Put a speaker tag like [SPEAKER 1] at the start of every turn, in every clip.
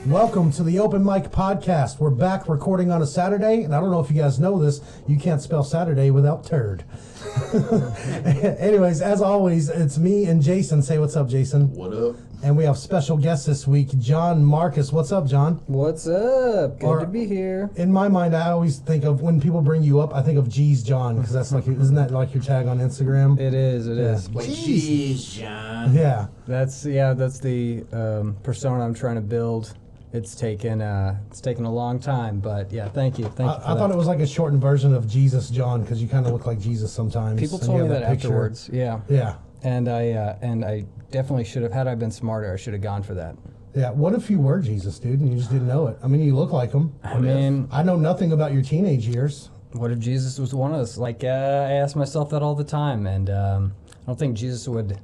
[SPEAKER 1] Welcome to the Open Mic Podcast. We're back recording on a Saturday, and I don't know if you guys know this, you can't spell Saturday without turd. Anyways, as always, it's me and Jason. Say what's up, Jason.
[SPEAKER 2] What up?
[SPEAKER 1] And we have special guests this week, John Marcus. What's up, John?
[SPEAKER 3] What's up? Good to be here.
[SPEAKER 1] In my mind, I always think of, when people bring you up, I think of G's John, because that's like, isn't that like your tag on Instagram?
[SPEAKER 3] It is.
[SPEAKER 2] Like, geez, John.
[SPEAKER 1] Yeah.
[SPEAKER 3] That's the persona I'm trying to build. It's taken a long time, but yeah, thank you.
[SPEAKER 1] I thought it was like a shortened version of Jesus John, because you kind of look like Jesus sometimes.
[SPEAKER 3] People told me that afterwards. Yeah.
[SPEAKER 1] Yeah.
[SPEAKER 3] And I definitely should have. Had I been smarter, I should have gone for that.
[SPEAKER 1] Yeah. What if you were Jesus, dude, and you just didn't know it? I mean, you look like him.
[SPEAKER 3] I mean,
[SPEAKER 1] I know nothing about your teenage years.
[SPEAKER 3] What if Jesus was one of us? Like, I ask myself that all the time, and I don't think Jesus would.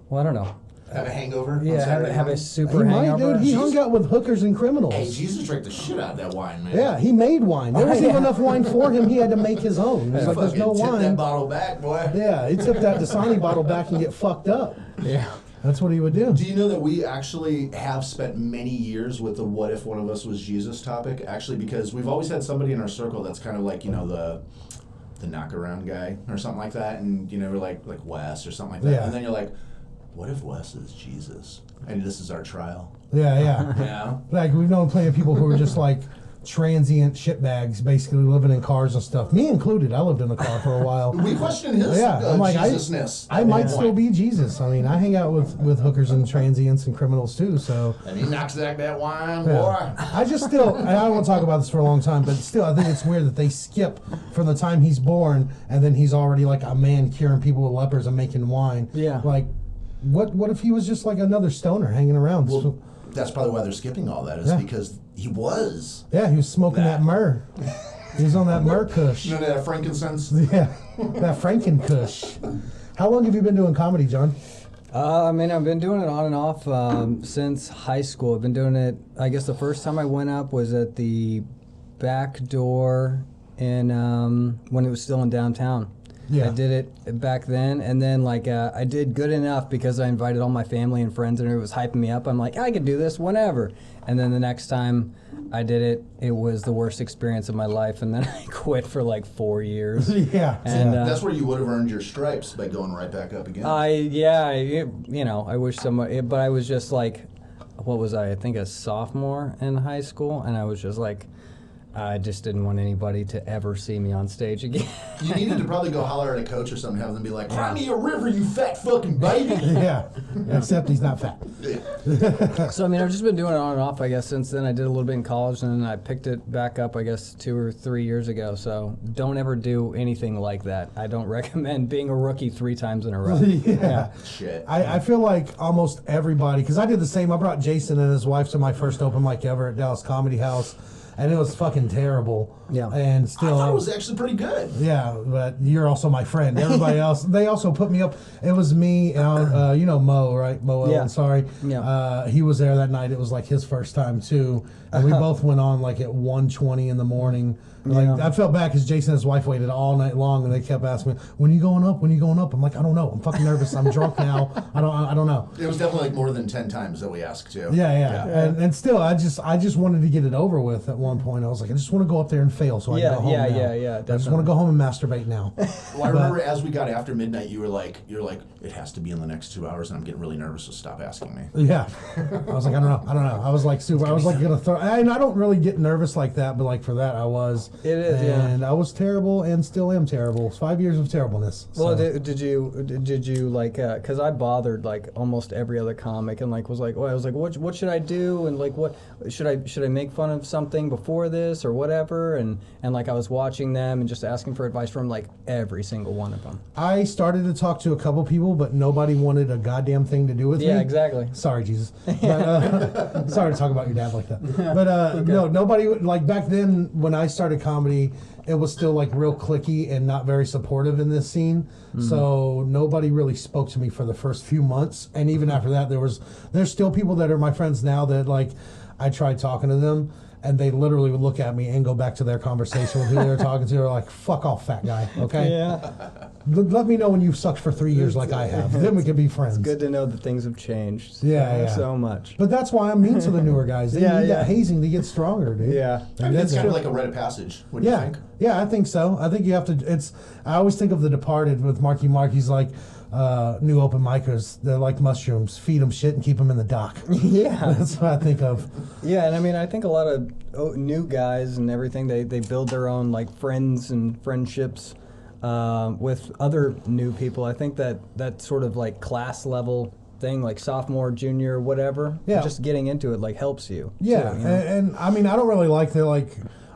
[SPEAKER 3] Well, I don't know.
[SPEAKER 2] Have a hangover?
[SPEAKER 3] Yeah, have a super
[SPEAKER 1] He
[SPEAKER 3] hangover.
[SPEAKER 1] might, dude. He hung out with hookers and criminals.
[SPEAKER 2] Hey, Jesus drank the shit out of that wine, man.
[SPEAKER 1] Yeah, he made wine. There wasn't even enough wine for him. He had to make his own. It was like, there's no
[SPEAKER 2] Tip
[SPEAKER 1] wine.
[SPEAKER 2] that bottle back, boy.
[SPEAKER 1] Yeah, he took that Dasani bottle back and get fucked up.
[SPEAKER 3] Yeah.
[SPEAKER 1] That's what he would do.
[SPEAKER 2] Do you know that we actually have spent many years with the what if one of us was Jesus topic? Actually, because we've always had somebody in our circle that's kind of like, you know, the knock around guy or something like that. And, you know, we're like Wes or something like that.
[SPEAKER 1] Yeah.
[SPEAKER 2] And then you're like, what if Wes is Jesus? And this is our trial.
[SPEAKER 1] Yeah, yeah.
[SPEAKER 2] Yeah.
[SPEAKER 1] Like, we've known plenty of people who were just like transient shitbags, basically living in cars and stuff. Me included. I lived in a car for a while.
[SPEAKER 2] We questioned his
[SPEAKER 1] I'm like,
[SPEAKER 2] Jesus-ness.
[SPEAKER 1] I might still be Jesus. I mean, I hang out with hookers and transients and criminals too, so.
[SPEAKER 2] And he knocks back that wine,
[SPEAKER 1] Yeah.
[SPEAKER 2] boy.
[SPEAKER 1] I just still, and I don't want to talk about this for a long time, but still, I think it's weird that they skip from the time he's born, and then he's already like a man curing people with lepers and making wine.
[SPEAKER 3] Yeah.
[SPEAKER 1] Like, what if he was just like another stoner hanging around?
[SPEAKER 2] Well, that's probably why they're skipping all that, is because he was.
[SPEAKER 1] Yeah, he was smoking that myrrh. He was on that myrrh kush.
[SPEAKER 2] You know that frankincense?
[SPEAKER 1] Yeah, that Franken kush. How long have you been doing comedy, John?
[SPEAKER 3] I mean, I've been doing it on and off since high school. I've been doing it, I guess the first time I went up was at the Back Door in, when it was still in downtown.
[SPEAKER 1] Yeah.
[SPEAKER 3] I did it back then, and then like I did good enough because I invited all my family and friends, and it was hyping me up. I'm like, I could do this whenever. And then the next time I did it, it was the worst experience of my life, and then I quit for like 4 years.
[SPEAKER 1] Yeah.
[SPEAKER 3] And
[SPEAKER 2] That's where you would have earned your stripes, by going right back up again.
[SPEAKER 3] I wish somebody, but I was just like, what was I think a sophomore in high school, and I was just like, I just didn't want anybody to ever see me on stage again.
[SPEAKER 2] You needed to probably go holler at a coach or something, have them be like, cry me a river, you fat fucking baby.
[SPEAKER 1] Yeah, except he's not fat.
[SPEAKER 3] So, I mean, I've just been doing it on and off, I guess, since then. I did a little bit in college, and then I picked it back up, I guess, 2 or 3 years ago. So don't ever do anything like that. I don't recommend being a rookie 3 times in a row.
[SPEAKER 1] Yeah.
[SPEAKER 2] Shit.
[SPEAKER 1] I feel like almost everybody, because I did the same. I brought Jason and his wife to my first open mic ever at Dallas Comedy House, and it was fucking terrible.
[SPEAKER 3] Yeah.
[SPEAKER 1] And still,
[SPEAKER 2] I thought it was actually pretty good.
[SPEAKER 1] yeah, but you're also my friend. Everybody else, they also put me up. It was me, and you know Mo, right? Mo
[SPEAKER 3] Yeah.
[SPEAKER 1] Owen, sorry.
[SPEAKER 3] Yeah.
[SPEAKER 1] He was there that night. It was like his first time too, and we both went on like at 1:20 in the morning. Like, I felt bad because Jason and his wife waited all night long, and they kept asking me, "When you going up? When you going up?" I'm like, "I don't know. I'm fucking nervous. I'm drunk now. I don't know."
[SPEAKER 2] It was definitely like more than 10 times that we asked too.
[SPEAKER 1] Yeah. And still, I just wanted to get it over with. At one point, I was like, I just want to go up there and fail, so I can go home now.
[SPEAKER 3] Yeah.
[SPEAKER 1] I just want to go home and masturbate now.
[SPEAKER 2] Well, I remember as we got after midnight, you're like, it has to be in the next 2 hours, and I'm getting really nervous, so stop asking me.
[SPEAKER 1] Yeah, I was like, I don't know. I was like gonna throw. And I don't really get nervous like that, but like for that, I was.
[SPEAKER 3] It is, yeah.
[SPEAKER 1] And I was terrible, and still am terrible. 5 years of terribleness.
[SPEAKER 3] Well,
[SPEAKER 1] so.
[SPEAKER 3] did you like? Because I bothered like almost every other comic, and like was like, well, I was like, what should I do? And like, what should I make fun of something before this or whatever? And like I was watching them and just asking for advice from like every single one of them.
[SPEAKER 1] I started to talk to a couple people, but nobody wanted a goddamn thing to do with me.
[SPEAKER 3] Yeah, exactly.
[SPEAKER 1] Sorry, Jesus. But, sorry to talk about your dad like that. But
[SPEAKER 3] Okay.
[SPEAKER 1] no, nobody, like back then when I started comedy, it was still like real cliquey and not very supportive in this scene. Mm-hmm. So nobody really spoke to me for the first few months. And even after that, there's still people that are my friends now that like I tried talking to them. and they literally would look at me and go back to their conversation with who they were talking to. They're like, "Fuck off, fat guy." Okay.
[SPEAKER 3] Yeah.
[SPEAKER 1] Let me know when you've sucked for 3 years like I have. Then we can be friends.
[SPEAKER 3] It's good to know that things have changed.
[SPEAKER 1] Yeah.
[SPEAKER 3] So much.
[SPEAKER 1] But that's why I'm mean to the newer guys. They need that hazing to get stronger, dude.
[SPEAKER 3] Yeah.
[SPEAKER 2] I mean, it's kind of like a rite of passage. What do you think?
[SPEAKER 1] Yeah, I think so. I think you have to. I always think of The Departed with Marky Mark. He's like, new open micers. They're like mushrooms. Feed them shit and keep them in the dock.
[SPEAKER 3] Yeah.
[SPEAKER 1] That's what I think of.
[SPEAKER 3] Yeah, and I mean, I think a lot of new guys and everything, they build their own like friends and friendships with other new people. I think that sort of like class level thing, like sophomore, junior, whatever.
[SPEAKER 1] Yeah.
[SPEAKER 3] Just getting into it like helps you.
[SPEAKER 1] Yeah,
[SPEAKER 3] too, you know?
[SPEAKER 1] and I mean, I don't really like the like.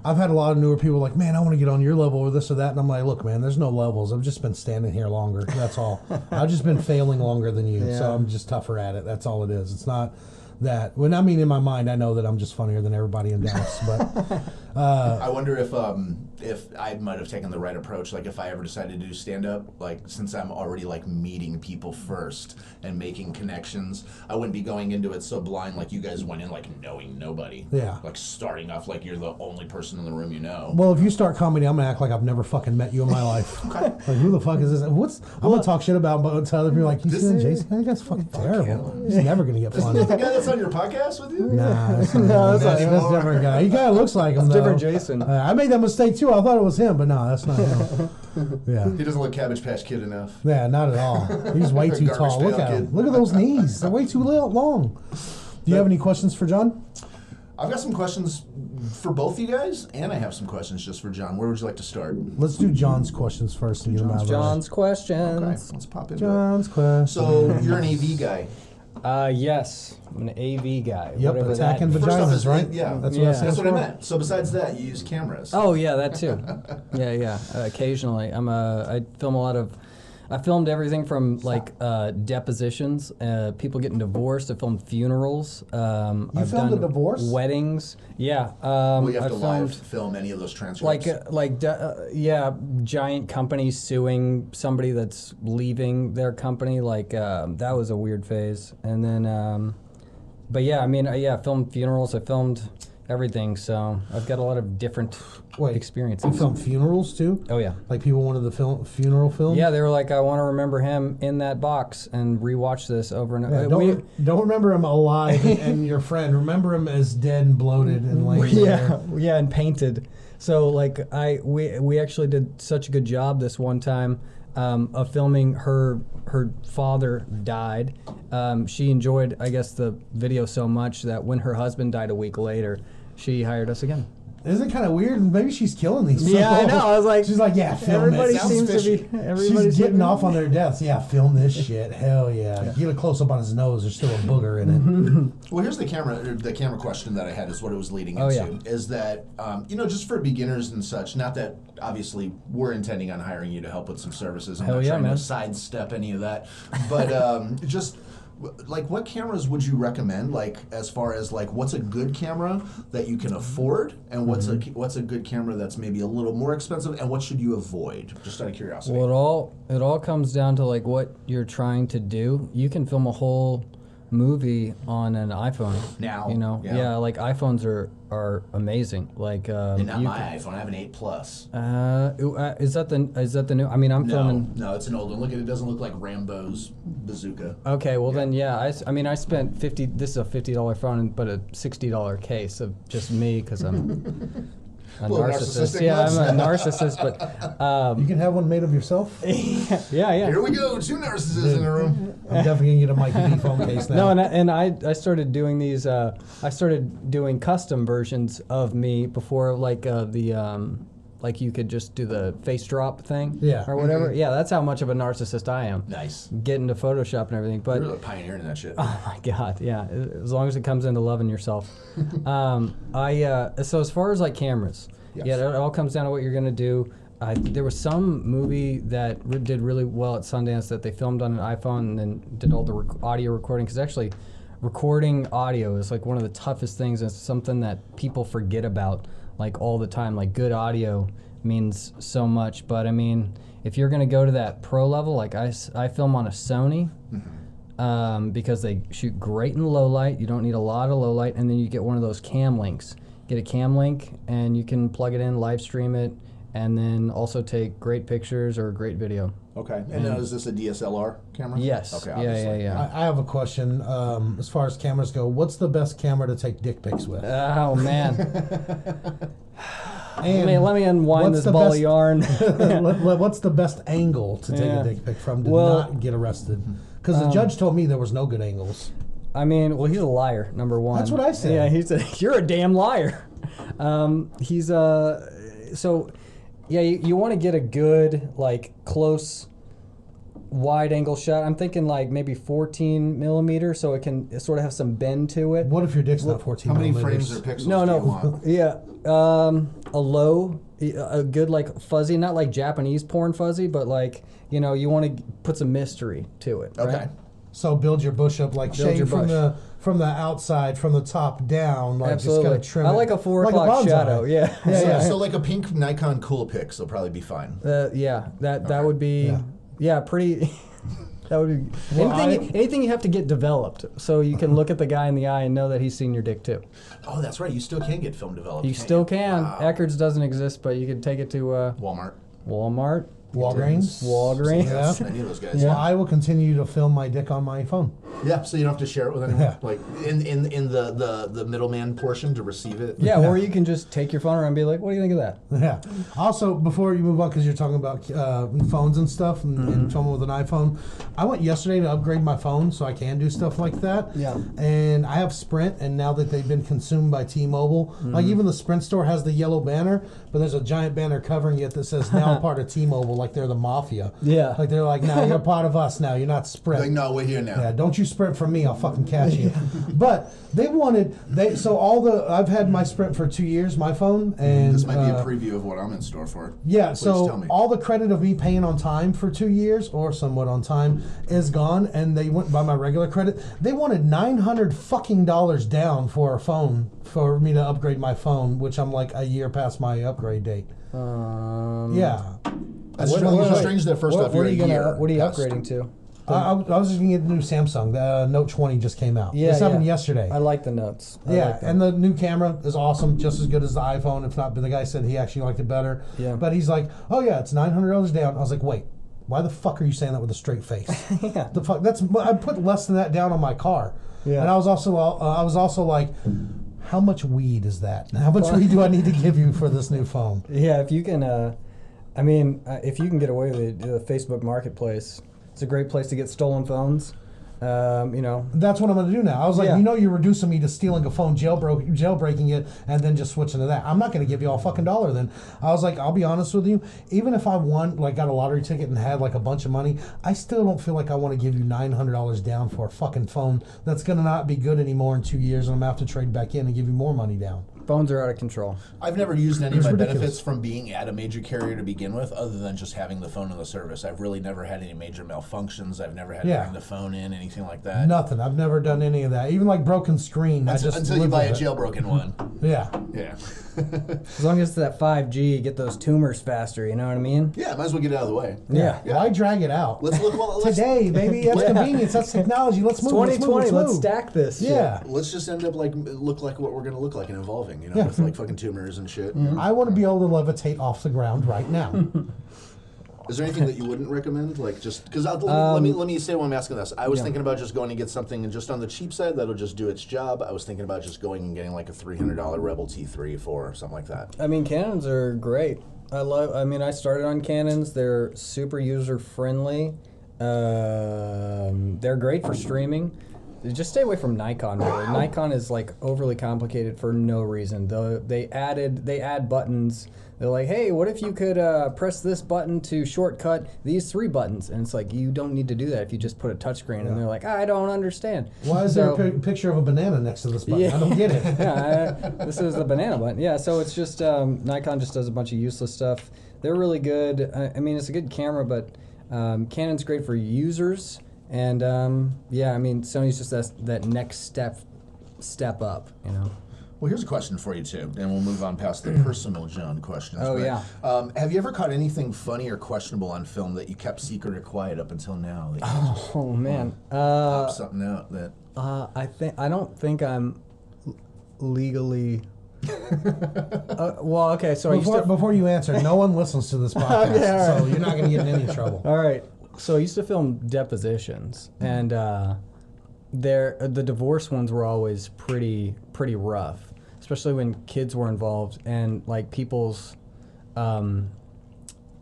[SPEAKER 1] I've had a lot of newer people like, man, I want to get on your level or this or that, and I'm like, look, man, there's no levels. I've just been standing here longer. That's all. I've just been failing longer than you, so I'm just tougher at it. That's all it is. It's not that. When I mean, in my mind, I know that I'm just funnier than everybody in Dallas, but.
[SPEAKER 2] I wonder if I might have taken the right approach. Like if I ever decided to do stand up, like since I'm already like meeting people first and making connections, I wouldn't be going into it so blind like you guys went in like knowing nobody.
[SPEAKER 1] Yeah.
[SPEAKER 2] Like starting off like you're the only person in the room you know.
[SPEAKER 1] Well, if you start comedy, I'm gonna act like I've never fucking met you in my life. Like, who the fuck is this? I'm gonna talk shit about to other people like, you seen Jason? That guy's fucking terrible. He's never gonna get funny.
[SPEAKER 2] Is that the guy that's on your podcast with you?
[SPEAKER 1] Nah, that's not
[SPEAKER 3] that's
[SPEAKER 1] him. That's a different guy. He kind of looks like him though.
[SPEAKER 3] Different Jason.
[SPEAKER 1] I made that mistake too. I thought it was him, but no, that's not him. Yeah.
[SPEAKER 2] He doesn't look Cabbage Patch Kid enough.
[SPEAKER 1] Yeah, not at all. He's way too
[SPEAKER 2] Garbage
[SPEAKER 1] tall. Look
[SPEAKER 2] pail
[SPEAKER 1] at him.
[SPEAKER 2] kid.
[SPEAKER 1] Look at those knees. They're way too long. Do you have any questions for John?
[SPEAKER 2] I've got some questions for both you guys, and I have some questions just for John. Where would you like to start?
[SPEAKER 1] Let's do John's questions first and get them out of the way.
[SPEAKER 3] John's questions.
[SPEAKER 2] Okay, let's pop into
[SPEAKER 1] John's questions.
[SPEAKER 2] So you're an AV guy.
[SPEAKER 3] Yes, I'm an AV guy.
[SPEAKER 1] Yep,
[SPEAKER 3] whatever
[SPEAKER 1] attacking
[SPEAKER 3] that.
[SPEAKER 2] First off,
[SPEAKER 1] vaginas,
[SPEAKER 2] is-
[SPEAKER 1] right?
[SPEAKER 2] yeah.
[SPEAKER 1] That's
[SPEAKER 3] Yeah.
[SPEAKER 1] what I said.
[SPEAKER 2] That's what I meant. So besides that, you use cameras.
[SPEAKER 3] Oh yeah, that too. Yeah. Occasionally, I film a lot of. I filmed everything from like depositions, people getting divorced. I filmed funerals. I've
[SPEAKER 1] filmed
[SPEAKER 3] done
[SPEAKER 1] a divorce?
[SPEAKER 3] weddings. Yeah.
[SPEAKER 2] Well, you have
[SPEAKER 3] I
[SPEAKER 2] to live film any of those transcripts.
[SPEAKER 3] giant companies suing somebody that's leaving their company. That was a weird phase. And then, but yeah, I mean, I filmed funerals. I filmed everything. So I've got a lot of different experiences.
[SPEAKER 1] You film funerals too?
[SPEAKER 3] Oh yeah.
[SPEAKER 1] Like people wanted the funeral film?
[SPEAKER 3] Yeah, they were like, I want to remember him in that box and rewatch this over and
[SPEAKER 1] Yeah,
[SPEAKER 3] over.
[SPEAKER 1] don't remember him alive and your friend. Remember him as dead and bloated and laying there.
[SPEAKER 3] Yeah, and painted. So we actually did such a good job this one time of filming her father died. She enjoyed, I guess, the video so much that when her husband died a week later, she hired us again.
[SPEAKER 1] Isn't it kind of weird? Maybe she's killing these people.
[SPEAKER 3] Yeah, I know. I was like,
[SPEAKER 1] she's like, yeah, film
[SPEAKER 3] everybody
[SPEAKER 1] it.
[SPEAKER 3] seems
[SPEAKER 2] fishy.
[SPEAKER 3] to be. Everybody's
[SPEAKER 1] She's getting off on their deaths. Yeah, film this shit. Hell yeah. Get a close up on his nose. There's still a booger in it.
[SPEAKER 2] Well, here's the camera question that I had is what it was leading
[SPEAKER 3] Oh,
[SPEAKER 2] into.
[SPEAKER 3] yeah.
[SPEAKER 2] Is that, just for beginners and such, not that obviously we're intending on hiring you to help with some services. I'm
[SPEAKER 3] Hell
[SPEAKER 2] not
[SPEAKER 3] yeah,
[SPEAKER 2] trying
[SPEAKER 3] man.
[SPEAKER 2] to sidestep any of that. But just, like, what cameras would you recommend, like, as far as, like, what's a good camera that you can afford, and what's a good camera that's maybe a little more expensive, and what should you avoid, just out of curiosity?
[SPEAKER 3] Well, it all comes down to like what you're trying to do. You can film a whole movie on an iPhone
[SPEAKER 2] Now,
[SPEAKER 3] yeah, like iPhones are amazing. Like
[SPEAKER 2] and not my iPhone, I have an 8 Plus.
[SPEAKER 3] Is that the new? I mean, I'm filming.
[SPEAKER 2] No, it's an old one. Look, it doesn't look like Rambo's bazooka.
[SPEAKER 3] Okay, well then, yeah. I mean, I spent $50. This is a $50 phone, but a $60 case of just me because I'm a narcissist.
[SPEAKER 2] narcissistic
[SPEAKER 3] Yeah,
[SPEAKER 2] nuts.
[SPEAKER 3] I'm a narcissist, but
[SPEAKER 1] You can have one made of yourself?
[SPEAKER 3] yeah.
[SPEAKER 2] Here we go, 2 narcissists in a room.
[SPEAKER 1] I'm definitely going to get a Mikey B phone case now.
[SPEAKER 3] No, and I started doing these. I started doing custom versions of me before, like like you could just do the face drop thing,
[SPEAKER 1] Yeah.
[SPEAKER 3] or whatever. Yeah, that's how much of a narcissist I am.
[SPEAKER 2] Nice.
[SPEAKER 3] Get into Photoshop and everything, but
[SPEAKER 2] You're really pioneering that shit.
[SPEAKER 3] oh my god, yeah. As long as it comes into loving yourself. So as far as like cameras,
[SPEAKER 2] Yes.
[SPEAKER 3] yeah, it all comes down to what you're gonna do. There was some movie that did really well at Sundance that they filmed on an iPhone and then did all the audio recording. Because actually, recording audio is like one of the toughest things. It's something that people forget about like all the time. Like good audio means so much. But I mean, if you're gonna go to that pro level, like I film on a Sony. because they shoot great in low light. You don't need a lot of low light, and then you get one of those cam links. Get a cam link, and you can plug it in, live stream it, and then also take great pictures or great video.
[SPEAKER 2] Okay. And now is this a DSLR camera?
[SPEAKER 3] Yes.
[SPEAKER 2] Okay.
[SPEAKER 3] Yeah.
[SPEAKER 1] I have a question. As far as cameras go, what's the best camera to take dick pics with?
[SPEAKER 3] Oh man.
[SPEAKER 1] And
[SPEAKER 3] let me unwind this ball of yarn.
[SPEAKER 1] What's the best angle to take a dick pic from to not get arrested? Because the judge told me there was no good angles.
[SPEAKER 3] I mean, well, he's a liar, number one.
[SPEAKER 1] That's what I said.
[SPEAKER 3] Yeah, he said, you're a damn liar. He's so, yeah, you want to get a good, like, close, wide angle shot. I'm thinking, like, maybe 14 millimeter, so it can sort of have some bend to it.
[SPEAKER 1] What if your dick's not 14
[SPEAKER 2] How many
[SPEAKER 1] millimeters?
[SPEAKER 2] frames or pixels do you want?
[SPEAKER 3] Yeah, a low, a good, like, fuzzy, not like Japanese porn fuzzy, but, like, you know, you want to put some mystery to it,
[SPEAKER 2] Okay.
[SPEAKER 3] right?
[SPEAKER 1] So build your bush up, like
[SPEAKER 3] Build your
[SPEAKER 1] shade from
[SPEAKER 3] bush.
[SPEAKER 1] from the outside, from the top down, like
[SPEAKER 3] Absolutely.
[SPEAKER 1] just kind of trim
[SPEAKER 3] I
[SPEAKER 1] it.
[SPEAKER 3] like a 4
[SPEAKER 1] like
[SPEAKER 3] o'clock
[SPEAKER 1] bonsai.
[SPEAKER 3] shadow, yeah.
[SPEAKER 2] So like a pink Nikon Coolpix will probably be fine.
[SPEAKER 3] Yeah, that would be, pretty, that would be,
[SPEAKER 1] Well,
[SPEAKER 3] anything you have to get developed so you can look at the guy in the eye and know that he's seen your dick too.
[SPEAKER 2] Oh, that's right. You still can get film developed.
[SPEAKER 3] You
[SPEAKER 2] can't
[SPEAKER 3] still can.
[SPEAKER 2] Wow.
[SPEAKER 3] Eckerd's doesn't exist, but you can take it to
[SPEAKER 2] Walmart.
[SPEAKER 3] Walmart.
[SPEAKER 1] Walgreens.
[SPEAKER 3] Walgreens.
[SPEAKER 1] Yeah.
[SPEAKER 2] Any of those guys.
[SPEAKER 1] Well, I will continue to film my dick on my phone.
[SPEAKER 2] Yeah, so you don't have to share it with anyone.
[SPEAKER 1] Yeah.
[SPEAKER 2] Like in the middleman portion to receive it.
[SPEAKER 3] Yeah, or you can just take your phone around and be like, what do you think of that?
[SPEAKER 1] Yeah. Also, before you move on, because you're talking about phones and stuff and filming with an iPhone, I went yesterday to upgrade my phone so I can do stuff like that.
[SPEAKER 3] Yeah.
[SPEAKER 1] And I have Sprint, and now that they've been consumed by T-Mobile, like even the Sprint store has the yellow banner, but there's a giant banner covering it that says now part of T-Mobile, like they're the mafia.
[SPEAKER 3] Yeah.
[SPEAKER 1] Like they're like, no, you're part of us now. You're not Sprint.
[SPEAKER 2] Like, no, we're here now.
[SPEAKER 1] Yeah, don't you sprint from me, I'll fucking catch you. But I've had my Sprint for 2 years, my phone, and
[SPEAKER 2] This might be a preview of what I'm in store for.
[SPEAKER 1] yeah,
[SPEAKER 2] Please
[SPEAKER 1] so
[SPEAKER 2] tell me.
[SPEAKER 1] all the credit of me paying on time for 2 years, or somewhat on time, is gone, and they went by my regular credit. They wanted $900 fucking down for a phone for me to upgrade my phone, which I'm like a year past my upgrade date. Yeah.
[SPEAKER 2] That's strange that first off
[SPEAKER 3] what
[SPEAKER 2] you're
[SPEAKER 3] are you
[SPEAKER 2] a year
[SPEAKER 3] gonna, what are you
[SPEAKER 2] past.
[SPEAKER 3] upgrading to?
[SPEAKER 1] I was just gonna get the new Samsung. The Note 20 just came out.
[SPEAKER 3] Yeah,
[SPEAKER 1] this happened
[SPEAKER 3] yeah.
[SPEAKER 1] yesterday.
[SPEAKER 3] I like the notes. I
[SPEAKER 1] Yeah,
[SPEAKER 3] like them.
[SPEAKER 1] and the new camera is awesome, just as good as the iPhone, if not. But the guy said he actually liked it better.
[SPEAKER 3] Yeah.
[SPEAKER 1] But he's like, "Oh yeah, it's $900 down." I was like, "Wait, why the fuck are you saying that with a straight face?"
[SPEAKER 3] Yeah.
[SPEAKER 1] The fuck. I put less than that down on my car.
[SPEAKER 3] Yeah.
[SPEAKER 1] And I was also like, "How much weed is that? How much weed do I need to give you for this new phone?"
[SPEAKER 3] Yeah, if you can, if you can get away with the Facebook Marketplace, it's a great place to get stolen phones.
[SPEAKER 1] That's what I'm going to do now. I was like,
[SPEAKER 3] Yeah.
[SPEAKER 1] you're reducing me to stealing a phone, jailbreaking it, and then just switching to that. I'm not going to give you all fucking $1 then. I was like, I'll be honest with you. Even if I won, like got a lottery ticket and had like a bunch of money, I still don't feel like I want to give you $900 down for a fucking phone that's going to not be good anymore in 2 years, and I'm going to have to trade back in and give you more money down.
[SPEAKER 3] Phones are out of control.
[SPEAKER 2] I've never used any of
[SPEAKER 1] It's
[SPEAKER 2] my
[SPEAKER 1] ridiculous.
[SPEAKER 2] benefits from being at a major carrier to begin with, other than just having the phone in the service. I've really never had any major malfunctions. I've never had to
[SPEAKER 1] Yeah.
[SPEAKER 2] bring the phone in, anything like that.
[SPEAKER 1] Nothing. I've never done any of that. Even like broken screen.
[SPEAKER 2] Until you
[SPEAKER 1] live
[SPEAKER 2] buy a
[SPEAKER 1] with it.
[SPEAKER 2] jailbroken one.
[SPEAKER 1] Yeah.
[SPEAKER 2] Yeah.
[SPEAKER 3] As long as it's that 5G, get those tumors faster, you know what I mean?
[SPEAKER 2] Yeah, might as well get it out of the way.
[SPEAKER 3] Yeah.
[SPEAKER 2] Yeah.
[SPEAKER 1] Why drag it out?
[SPEAKER 2] Let's look. Well,
[SPEAKER 1] Today, baby. That's
[SPEAKER 3] Yeah.
[SPEAKER 1] convenience. That's technology. Let's move.
[SPEAKER 3] 2020, let's
[SPEAKER 1] move.
[SPEAKER 3] stack this shit.
[SPEAKER 1] Yeah.
[SPEAKER 2] Let's just end up look like what we're gonna look like and evolving,
[SPEAKER 1] Yeah.
[SPEAKER 2] with like fucking tumors and shit.
[SPEAKER 1] I want to be able to levitate off the ground right now.
[SPEAKER 2] Is there anything that you wouldn't recommend? Like just because let me say why I'm asking this. I was
[SPEAKER 3] Yeah.
[SPEAKER 2] thinking about just going and get something just on the cheap side that'll just do its job. I was thinking about just going and getting like a $300 Rebel T3 or something like that.
[SPEAKER 3] I mean, Canons are great. I started on Canons. They're super user friendly. They're great for streaming. Just stay away from Nikon. Really, Nikon is like overly complicated for no reason. They add buttons. They're like, hey, what if you could press this button to shortcut these 3 buttons? And it's like, you don't need to do that if you just put a touchscreen. And they're like, I don't understand.
[SPEAKER 1] Why is there a picture of a banana next to this button?
[SPEAKER 3] Yeah.
[SPEAKER 1] I don't get it.
[SPEAKER 3] Yeah, this is the banana button. Yeah, so it's just Nikon just does a bunch of useless stuff. They're really good. I mean, it's a good camera, but Canon's great for users. And Sony's just that next step up, you know.
[SPEAKER 2] Well, here's a question for you, too, and we'll move on past the personal John questions.
[SPEAKER 3] Oh,
[SPEAKER 2] but,
[SPEAKER 3] yeah.
[SPEAKER 2] Have you ever caught anything funny or questionable on film that you kept secret or quiet up until now? That
[SPEAKER 3] Oh man.
[SPEAKER 2] pop something out that...
[SPEAKER 3] I don't think I'm legally. Well, okay. So
[SPEAKER 1] Before you answer, no one listens to this podcast,
[SPEAKER 3] Okay, all right.
[SPEAKER 1] so you're not going to get in any trouble.
[SPEAKER 3] All right. So I used to film depositions, and the divorce ones were always pretty rough, especially when kids were involved and like people's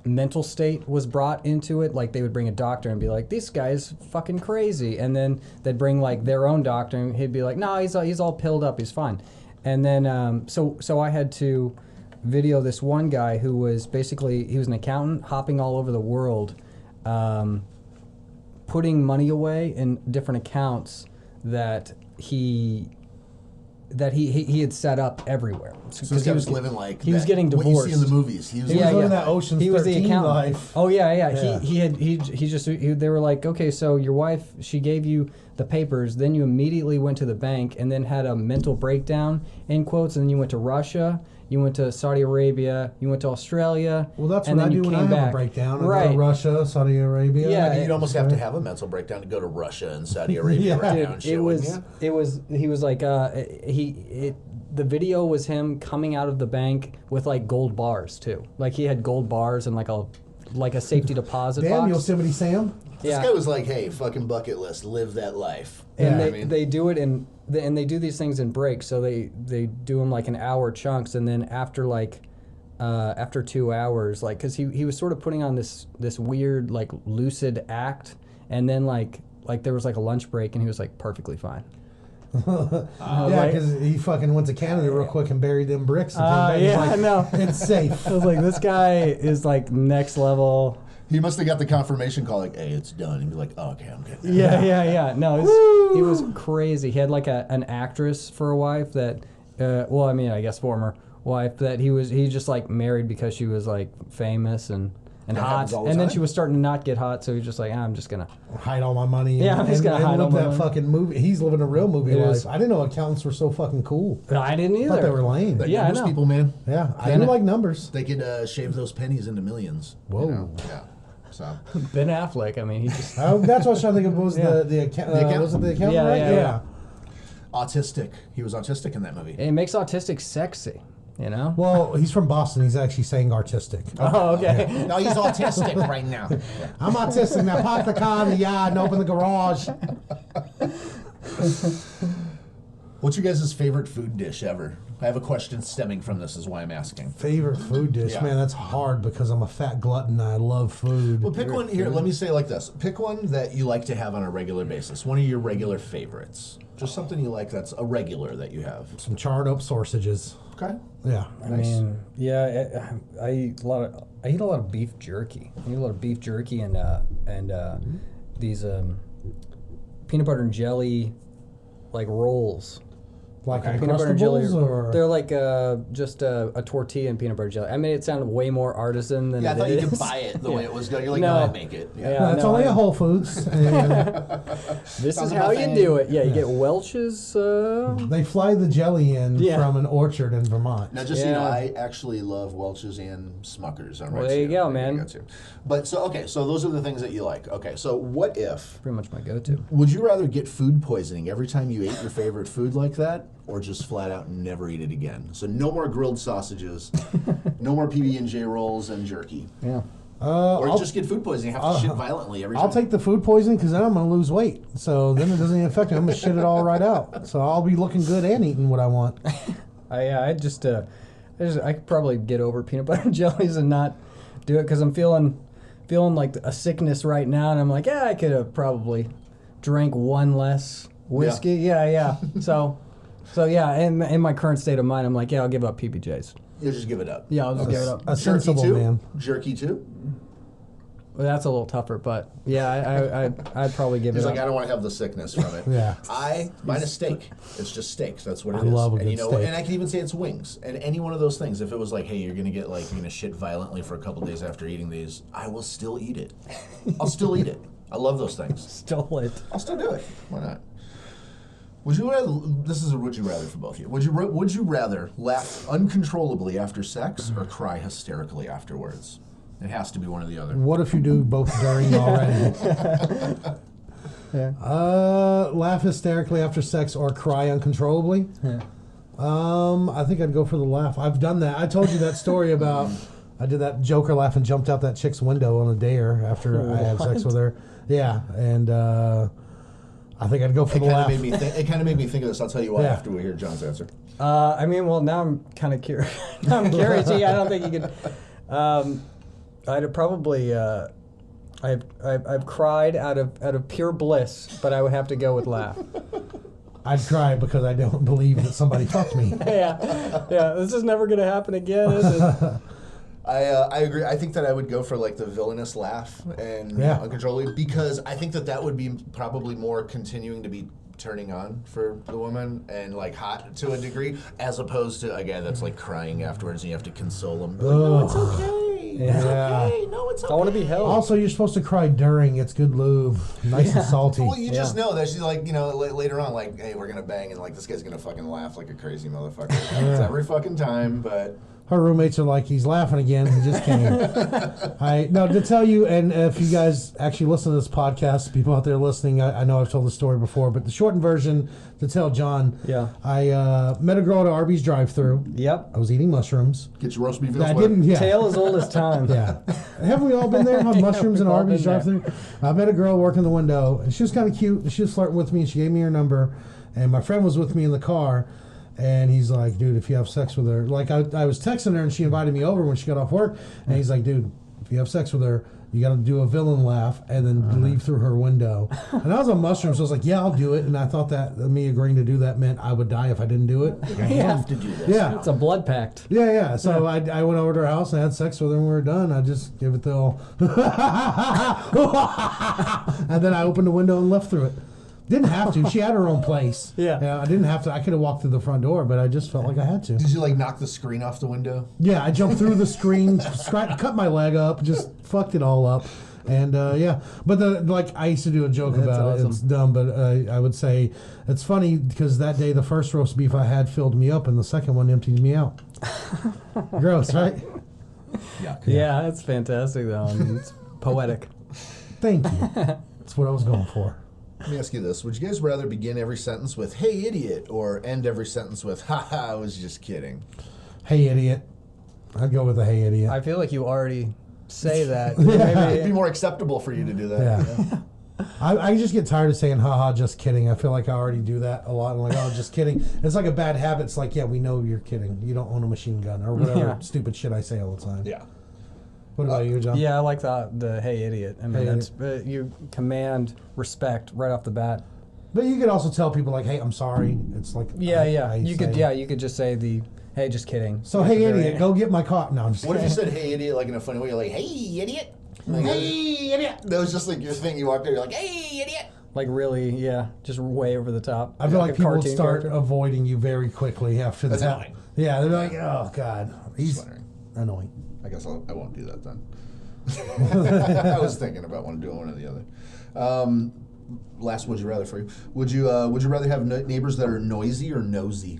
[SPEAKER 3] mental state was brought into it. Like they would bring a doctor and be like, "This guy's fucking crazy," and then they'd bring like their own doctor and he'd be like, "No, he's all pilled up, he's fine." And then so I had to video this one guy who was basically he was an accountant hopping all over the world. Putting money away in different accounts that he had set up everywhere.
[SPEAKER 2] So this guy was living like
[SPEAKER 3] he was getting divorced.
[SPEAKER 2] What you see in the movies. He was
[SPEAKER 1] living that Ocean's
[SPEAKER 3] he was the
[SPEAKER 1] 13
[SPEAKER 3] accountant.
[SPEAKER 1] life.
[SPEAKER 3] Oh yeah.
[SPEAKER 1] Yeah.
[SPEAKER 3] They were like, okay, so your wife, she gave you the papers, then you immediately went to the bank and then had a mental breakdown, in quotes, and then you went to Russia, you went to Saudi Arabia, you went to Australia.
[SPEAKER 1] Well, that's
[SPEAKER 3] and
[SPEAKER 1] what I
[SPEAKER 3] then
[SPEAKER 1] do
[SPEAKER 3] you
[SPEAKER 1] when I
[SPEAKER 3] came
[SPEAKER 1] have
[SPEAKER 3] back.
[SPEAKER 1] a breakdown. I
[SPEAKER 3] Right.
[SPEAKER 1] go to Russia, Saudi Arabia.
[SPEAKER 3] Yeah.
[SPEAKER 2] I mean, you'd almost have to have a mental breakdown to go to Russia and Saudi Arabia right now and shit,
[SPEAKER 3] He was like the video was him coming out of the bank with like gold bars too. Like he had gold bars and like a safety deposit
[SPEAKER 1] Damn,
[SPEAKER 3] box.
[SPEAKER 1] Yosemite Sam.
[SPEAKER 2] This guy was like, hey, fucking bucket list, live that life.
[SPEAKER 3] And
[SPEAKER 1] Yeah.
[SPEAKER 3] they do it and they do these things in breaks. So they do them like an hour chunks, and then after 2 hours, like, because he was sort of putting on this weird like lucid act, and then like there was like a lunch break, and he was like perfectly fine.
[SPEAKER 1] Yeah, because he fucking went to Canada real quick and buried them bricks. And
[SPEAKER 3] Yeah,
[SPEAKER 1] like,
[SPEAKER 3] I know.
[SPEAKER 1] It's safe.
[SPEAKER 3] I was like, this guy is like next level.
[SPEAKER 2] He must have got the confirmation call like, hey, it's done. He'd be like, oh, okay, I'm good.
[SPEAKER 3] Yeah. No, he was crazy. He had like an actress for a wife that, I guess former wife that he just like married because she was like famous and
[SPEAKER 2] That
[SPEAKER 3] hot.
[SPEAKER 2] happens all the
[SPEAKER 3] And then
[SPEAKER 2] time.
[SPEAKER 3] she was starting to not get hot, so he's just like, I'm just gonna.
[SPEAKER 1] Hide all my money.
[SPEAKER 3] Yeah, I'm just gonna hide
[SPEAKER 1] live
[SPEAKER 3] all my
[SPEAKER 1] that
[SPEAKER 3] money.
[SPEAKER 1] fucking movie. He's living a real movie
[SPEAKER 3] It
[SPEAKER 1] life.
[SPEAKER 3] is.
[SPEAKER 1] I didn't know accountants were so fucking cool.
[SPEAKER 3] I didn't
[SPEAKER 1] I
[SPEAKER 3] either.
[SPEAKER 1] thought they were lame.
[SPEAKER 2] Like
[SPEAKER 3] Yeah, I
[SPEAKER 2] numbers
[SPEAKER 3] know.
[SPEAKER 2] people, man.
[SPEAKER 1] Yeah, I
[SPEAKER 3] Ben-
[SPEAKER 1] do like numbers.
[SPEAKER 2] They could shave those pennies into millions.
[SPEAKER 1] Whoa.
[SPEAKER 2] You know? Yeah. So
[SPEAKER 3] Ben Affleck. I mean, he just.
[SPEAKER 1] That's what I was trying to think of. Was
[SPEAKER 3] Yeah.
[SPEAKER 1] the account?
[SPEAKER 2] accountant?
[SPEAKER 1] Was it the accountant?
[SPEAKER 3] Yeah,
[SPEAKER 1] right?
[SPEAKER 3] yeah.
[SPEAKER 2] autistic. He was autistic in that movie.
[SPEAKER 3] It makes autistic sexy, you know.
[SPEAKER 1] Well, he's from Boston. He's actually saying artistic.
[SPEAKER 3] Oh, okay.
[SPEAKER 2] No, he's autistic right now.
[SPEAKER 1] I'm autistic. Now park the car in the yard and open the garage.
[SPEAKER 2] What's your guys' favorite food dish ever? I have a question stemming from this, is why I'm asking.
[SPEAKER 1] Favorite food dish?
[SPEAKER 2] Yeah.
[SPEAKER 1] Man, that's hard because I'm a fat glutton and I love food.
[SPEAKER 2] Well, pick one here. Let me say it like this. Pick one that you like to have on a regular basis. One of your regular favorites. Just something you like that's a regular that you have.
[SPEAKER 1] Some charred up sausages.
[SPEAKER 2] Okay.
[SPEAKER 1] Yeah.
[SPEAKER 3] I mean, yeah, I eat a lot of beef jerky. I eat a lot of beef jerky and these peanut butter and jelly like rolls.
[SPEAKER 1] Like
[SPEAKER 3] Peanut butter and jelly.
[SPEAKER 1] Uncrustables or
[SPEAKER 3] They're like just a tortilla and peanut butter jelly. I made it sound way more artisan than
[SPEAKER 2] Yeah, I
[SPEAKER 3] it
[SPEAKER 2] thought you
[SPEAKER 3] is.
[SPEAKER 2] could buy it the way it was going. You're like,
[SPEAKER 3] No.
[SPEAKER 2] no, I'd make it. Yeah.
[SPEAKER 3] Yeah.
[SPEAKER 1] it's
[SPEAKER 3] no,
[SPEAKER 1] only
[SPEAKER 3] I-
[SPEAKER 1] at Whole Foods. And
[SPEAKER 3] This
[SPEAKER 2] Sounds
[SPEAKER 3] is how
[SPEAKER 2] about
[SPEAKER 3] you
[SPEAKER 2] fine.
[SPEAKER 3] do it. Yeah, you get Welch's.
[SPEAKER 1] they fly the jelly in
[SPEAKER 3] Yeah.
[SPEAKER 1] from an orchard in Vermont.
[SPEAKER 2] Now, just so you know,
[SPEAKER 3] Yeah.
[SPEAKER 2] I actually love Welch's and Smuckers. I'm
[SPEAKER 3] Well,
[SPEAKER 2] right
[SPEAKER 3] there you
[SPEAKER 2] too.
[SPEAKER 3] go, man.
[SPEAKER 2] Too. But so those are the things that you like. Okay, so what if?
[SPEAKER 3] Pretty much my go-to.
[SPEAKER 2] Would you rather get food poisoning every time you ate your favorite food like that, or just flat out never eat it again? So no more grilled sausages, no more PB&J rolls and jerky,
[SPEAKER 3] Yeah.
[SPEAKER 2] or
[SPEAKER 1] I'll,
[SPEAKER 2] just get food poisoning, have to shit violently every time.
[SPEAKER 1] I'll take the food poisoning because then I'm going to lose weight. So then it doesn't even affect me. I'm going to shit it all right out. So I'll be looking good and eating what I want.
[SPEAKER 3] I could probably get over peanut butter and jellies and not do it because I'm feeling like a sickness right now, and I'm like, yeah, I could have probably drank one less whiskey. Yeah. So yeah, in my current state of mind, I'm like, yeah, I'll give up PBJs.
[SPEAKER 2] You'll just give it up.
[SPEAKER 3] Yeah, I'll just give it up.
[SPEAKER 1] A sensible
[SPEAKER 2] too?
[SPEAKER 1] man.
[SPEAKER 2] Jerky too?
[SPEAKER 3] Well, that's a little tougher, but yeah, I'd probably give
[SPEAKER 2] He's
[SPEAKER 3] it
[SPEAKER 2] like,
[SPEAKER 3] up.
[SPEAKER 2] I don't want to have the sickness from it.
[SPEAKER 1] Yeah.
[SPEAKER 2] Mine is steak. It's just steak. That's what it
[SPEAKER 1] I
[SPEAKER 2] is.
[SPEAKER 1] love a
[SPEAKER 2] and
[SPEAKER 1] good
[SPEAKER 2] you know,
[SPEAKER 1] steak.
[SPEAKER 2] and I can even say it's wings. And any one of those things. If it was like, hey, you're gonna shit violently for a couple days after eating these, I will still eat it. I'll still eat it. I love those things.
[SPEAKER 3] Stole it.
[SPEAKER 2] I'll still do it. Why not? Would you rather? This is a would you rather for both of you. Would you rather laugh uncontrollably after sex or cry hysterically afterwards? It has to be one or the other.
[SPEAKER 1] What if you do both during already?
[SPEAKER 3] Yeah.
[SPEAKER 1] Laugh hysterically after sex or cry uncontrollably?
[SPEAKER 3] Yeah.
[SPEAKER 1] I think I'd go for the laugh. I've done that. I told you that story about I did that Joker laugh and jumped out that chick's window on a dare after I had sex with her. Yeah, and I think I'd go for the laugh.
[SPEAKER 2] It kind of made me think of this. I'll tell you why after we hear John's answer.
[SPEAKER 3] I mean, well, now I'm kind of curious. I'm curious. I don't think you could. I'd probably. I've cried out of pure bliss, but I would have to go with laugh.
[SPEAKER 1] I'd cry because I don't believe that somebody fucked me.
[SPEAKER 3] Yeah. This is never gonna happen again, is it?
[SPEAKER 2] I agree. I think that I would go for like the villainous laugh and uncontrollably, because I think that would be probably more continuing to be turning on for the woman and like hot to a degree, as opposed to a guy that's like crying afterwards and you have to console him. Like, no, it's okay.
[SPEAKER 1] Yeah.
[SPEAKER 2] It's okay. No, it's okay.
[SPEAKER 3] I want to be held.
[SPEAKER 1] Also, you're supposed to cry during. It's good lube. Nice and salty.
[SPEAKER 2] Well, you just know that she's like, later on, like, hey, we're going to bang, and like, this guy's going to fucking laugh like a crazy motherfucker. It's every fucking time, but...
[SPEAKER 1] Her roommates are like, he's laughing again. He just came. No, to tell you, and if you guys actually listen to this podcast, people out there listening, I know I've told the story before, but the shortened version to tell John, I met a girl at Arby's drive-thru.
[SPEAKER 3] Yep.
[SPEAKER 2] I
[SPEAKER 1] was eating mushrooms.
[SPEAKER 2] Get your roast beef.
[SPEAKER 1] I didn't. Yeah.
[SPEAKER 3] Tale as old as time.
[SPEAKER 1] Yeah. Haven't we all been there? Had mushrooms in Arby's drive-thru. I met a girl working the window, and she was kind of cute. And she was flirting with me, and she gave me her number. And my friend was with me in the car. And he's like, dude, if you have sex with her, like I was texting her and she invited me over when she got off work. And he's like, dude, if you have sex with her, you got to do a villain laugh and then leave through her window. And I was on mushrooms, so I was like, yeah, I'll do it. And I thought that me agreeing to do that meant I would die if I didn't do it.
[SPEAKER 2] I have to do this.
[SPEAKER 1] Yeah.
[SPEAKER 3] It's a blood pact.
[SPEAKER 1] Yeah. So I went over to her house and had sex with her and we were done. I just gave it the old and then I opened the window and left through it. Didn't have to. She had her own place.
[SPEAKER 3] Yeah.
[SPEAKER 1] I didn't have to. I could have walked through the front door, but I just felt like I had to.
[SPEAKER 2] Did you like knock the screen off the window?
[SPEAKER 1] Yeah, I jumped through the screen, cut my leg up, just fucked it all up. And but I used to do a joke about
[SPEAKER 3] awesome.
[SPEAKER 1] it. It's dumb, but I would say it's funny because that day the first roast beef I had filled me up and the second one emptied me out. Gross, right?
[SPEAKER 3] Yeah, it's fantastic though. I mean, it's poetic.
[SPEAKER 1] Thank you. That's what I was going for.
[SPEAKER 2] Let me ask you this. Would you guys rather begin every sentence with, hey, idiot, or end every sentence with, haha, I was just kidding?
[SPEAKER 1] Hey, idiot. I'd go with the hey, idiot.
[SPEAKER 3] I feel like you already say that.
[SPEAKER 2] It'd be more acceptable for you to do that.
[SPEAKER 1] Yeah. I just get tired of saying, haha, just kidding. I feel like I already do that a lot. I'm like, oh, just kidding. It's like a bad habit. It's like, yeah, we know you're kidding. You don't own a machine gun or whatever stupid shit I say all the time.
[SPEAKER 2] Yeah.
[SPEAKER 1] What about you, John?
[SPEAKER 3] Yeah, I like the hey idiot. I mean, that's you command respect right off the bat.
[SPEAKER 1] But you could also tell people like, hey, I'm sorry. It's like
[SPEAKER 3] you could just say the hey, just kidding.
[SPEAKER 1] So hey idiot, go get my car. No, I'm just
[SPEAKER 2] What
[SPEAKER 1] kidding.
[SPEAKER 2] if you said hey idiot like in a funny way? You're like, hey idiot. Like, hey idiot. That was just like your thing. You walked there, you're like, hey idiot.
[SPEAKER 3] Like really, just way over the top.
[SPEAKER 1] I feel like people would start
[SPEAKER 3] character.
[SPEAKER 1] avoiding you very quickly after
[SPEAKER 2] That's
[SPEAKER 1] that.
[SPEAKER 2] annoying.
[SPEAKER 1] Yeah, they're like, oh god, he's annoying.
[SPEAKER 2] I guess I won't do that then. I was thinking about doing one or the other. Last would you rather for you. Would you rather have neighbors that are noisy or nosy?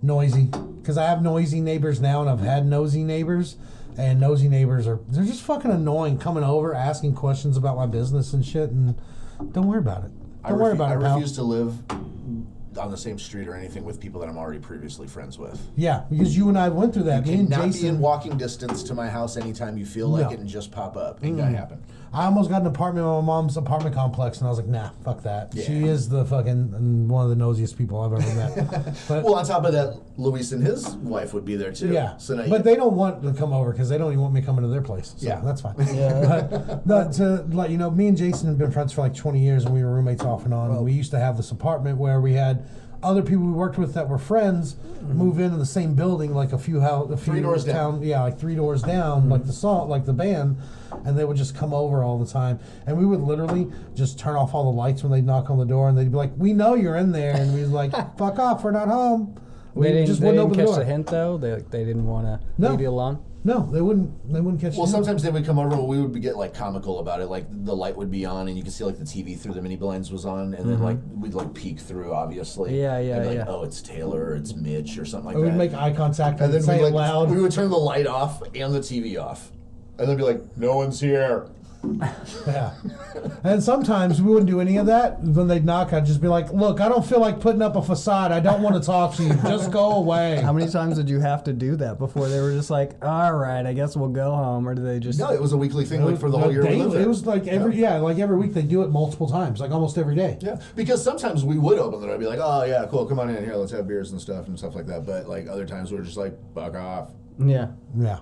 [SPEAKER 1] Noisy, because I have noisy neighbors now, and I've had nosy neighbors, and nosy neighbors they're just fucking annoying, coming over, asking questions about my business and shit, and don't worry about it. Don't worry about it, pal.
[SPEAKER 2] I refuse to live on the same street or anything with people that I'm already previously friends with.
[SPEAKER 1] Yeah, because you and I went through that.
[SPEAKER 2] You
[SPEAKER 1] Me and
[SPEAKER 2] cannot
[SPEAKER 1] Jason
[SPEAKER 2] be in walking distance to my house anytime you feel like it and just pop up. Ain't gonna happen.
[SPEAKER 1] I almost got an apartment in my mom's apartment complex, and I was like, nah, fuck that.
[SPEAKER 2] Yeah.
[SPEAKER 1] She is the fucking one of the nosiest people I've ever met. But,
[SPEAKER 2] Well, on top of that, Luis and his wife would be there too.
[SPEAKER 1] yeah,
[SPEAKER 2] So now
[SPEAKER 1] but they don't want to come over because they don't even want me coming to their place. So
[SPEAKER 2] Yeah.
[SPEAKER 1] that's fine. But to let you know, me and Jason have been friends for like 20 years, and we were roommates off and on. And we used to have this apartment where we had other people we worked with that were friends move in the same building, like a few
[SPEAKER 2] 3 doors down.
[SPEAKER 1] Yeah, like 3 doors down, like the band, and they would just come over all the time, and we would literally just turn off all the lights when they'd knock on the door, and they'd be like, "We know you're in there," and we'd like, "Fuck off, we're not home."
[SPEAKER 3] They didn't
[SPEAKER 1] wouldn't
[SPEAKER 3] catch
[SPEAKER 1] door.
[SPEAKER 3] the hint though. They didn't want to leave you alone.
[SPEAKER 1] No, they wouldn't. They wouldn't catch.
[SPEAKER 2] Well,
[SPEAKER 1] you.
[SPEAKER 2] sometimes they would come over and we would get like comical about it. Like the light would be on and you could see like the TV through the mini blinds was on, and then like we'd like peek through, obviously.
[SPEAKER 3] Yeah,
[SPEAKER 2] and be like,
[SPEAKER 3] yeah.
[SPEAKER 2] oh, it's Taylor or it's Mitch or something like
[SPEAKER 1] Or
[SPEAKER 2] that.
[SPEAKER 1] we'd make eye contact
[SPEAKER 2] and then
[SPEAKER 1] say it loud.
[SPEAKER 2] we would turn the light off and the TV off, and then be like, no one's here.
[SPEAKER 1] Yeah. And sometimes we wouldn't do any of that. When they'd knock, I'd just be like, look, I don't feel like putting up a facade. I don't want to talk to you. Just go away.
[SPEAKER 3] How many times did you have to do that before they were just like, all right, I guess we'll go home, or do they just?
[SPEAKER 2] No, it was a weekly thing, like for the whole year we lived there.
[SPEAKER 1] It was like like every week they do it multiple times, like almost every day.
[SPEAKER 2] Yeah, because sometimes we would open the door and be like, oh yeah, cool, come on in here, let's have beers and stuff like that. But like other times we were just like, fuck off.
[SPEAKER 3] Yeah.
[SPEAKER 1] Yeah.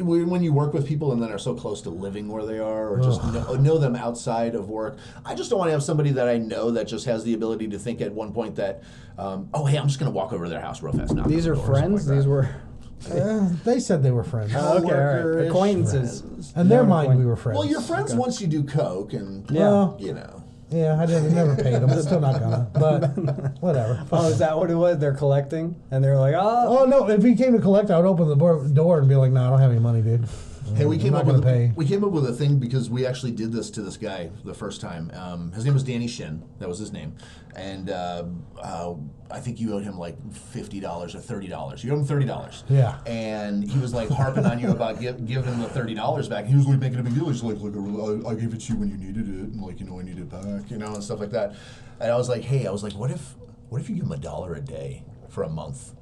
[SPEAKER 2] When you work with people and then are so close to living where they are, or just know them outside of work, I just don't want to have somebody that I know that just has the ability to think at one point that, oh hey, I'm just going to walk over to their house real fast.
[SPEAKER 3] These are friends. These were.
[SPEAKER 1] They said they were friends.
[SPEAKER 3] Okay, all right. Acquaintances.
[SPEAKER 1] In their mind, we were friends.
[SPEAKER 2] Well, you're friends once you do coke, and
[SPEAKER 1] Yeah.
[SPEAKER 2] you know.
[SPEAKER 1] Yeah, I never paid them. Still not gonna. But whatever.
[SPEAKER 3] Oh, is that what it was? They're collecting, and they're like, oh.
[SPEAKER 1] Oh no! If he came to collect, I would open the door and be like, "No, I don't have any money, dude."
[SPEAKER 2] Hey, we came
[SPEAKER 1] I'm
[SPEAKER 2] up
[SPEAKER 1] not
[SPEAKER 2] with
[SPEAKER 1] gonna pay.
[SPEAKER 2] we came up with a thing because we actually did this to this guy the first time. His name was Danny Shin. That was his name, and I think you owed him like $50 or $30. You owed him $30.
[SPEAKER 1] Yeah.
[SPEAKER 2] And he was like harping on you about giving him the $30 back. He was like making a big deal. He's like, I gave it to you when you needed it, and like I need it back, and stuff like that. And I was like, hey, what if you give him $1 a day for a month?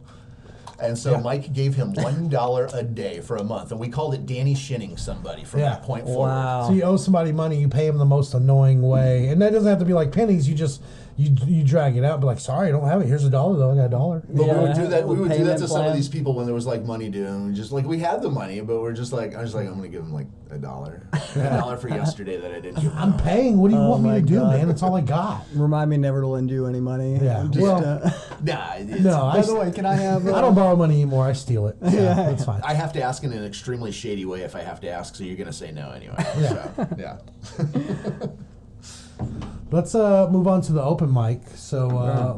[SPEAKER 2] And so Mike gave him $1 a day for a month, and we called it Danny Shinning somebody from that point forward.
[SPEAKER 3] Wow.
[SPEAKER 1] So you owe somebody money, you pay them the most annoying way, and that doesn't have to be like pennies. You just you drag it out, and be like, sorry, I don't have it. Here's $1 though. I got $1.
[SPEAKER 2] But we would do that. We would do that
[SPEAKER 3] Payment
[SPEAKER 2] to some
[SPEAKER 3] plan.
[SPEAKER 2] of these people when there was like money due, and we just like we had the money, but we're just like I'm going to give them like $1, $1 for yesterday that I didn't give
[SPEAKER 1] I'm
[SPEAKER 2] them.
[SPEAKER 1] paying. What do you want me
[SPEAKER 3] my
[SPEAKER 1] to do,
[SPEAKER 3] God.
[SPEAKER 1] man? It's all I got.
[SPEAKER 3] Remind me never to lend you any money.
[SPEAKER 1] Yeah.
[SPEAKER 3] Just,
[SPEAKER 1] Well,
[SPEAKER 2] Nah,
[SPEAKER 1] No,
[SPEAKER 3] by the way, can I have?
[SPEAKER 1] I don't borrow money anymore. I steal it. So that's fine.
[SPEAKER 2] I have to ask in an extremely shady way if I have to ask, so you're going to say no anyway.
[SPEAKER 1] Yeah.
[SPEAKER 2] So, yeah.
[SPEAKER 1] Let's move on to the open mic. So,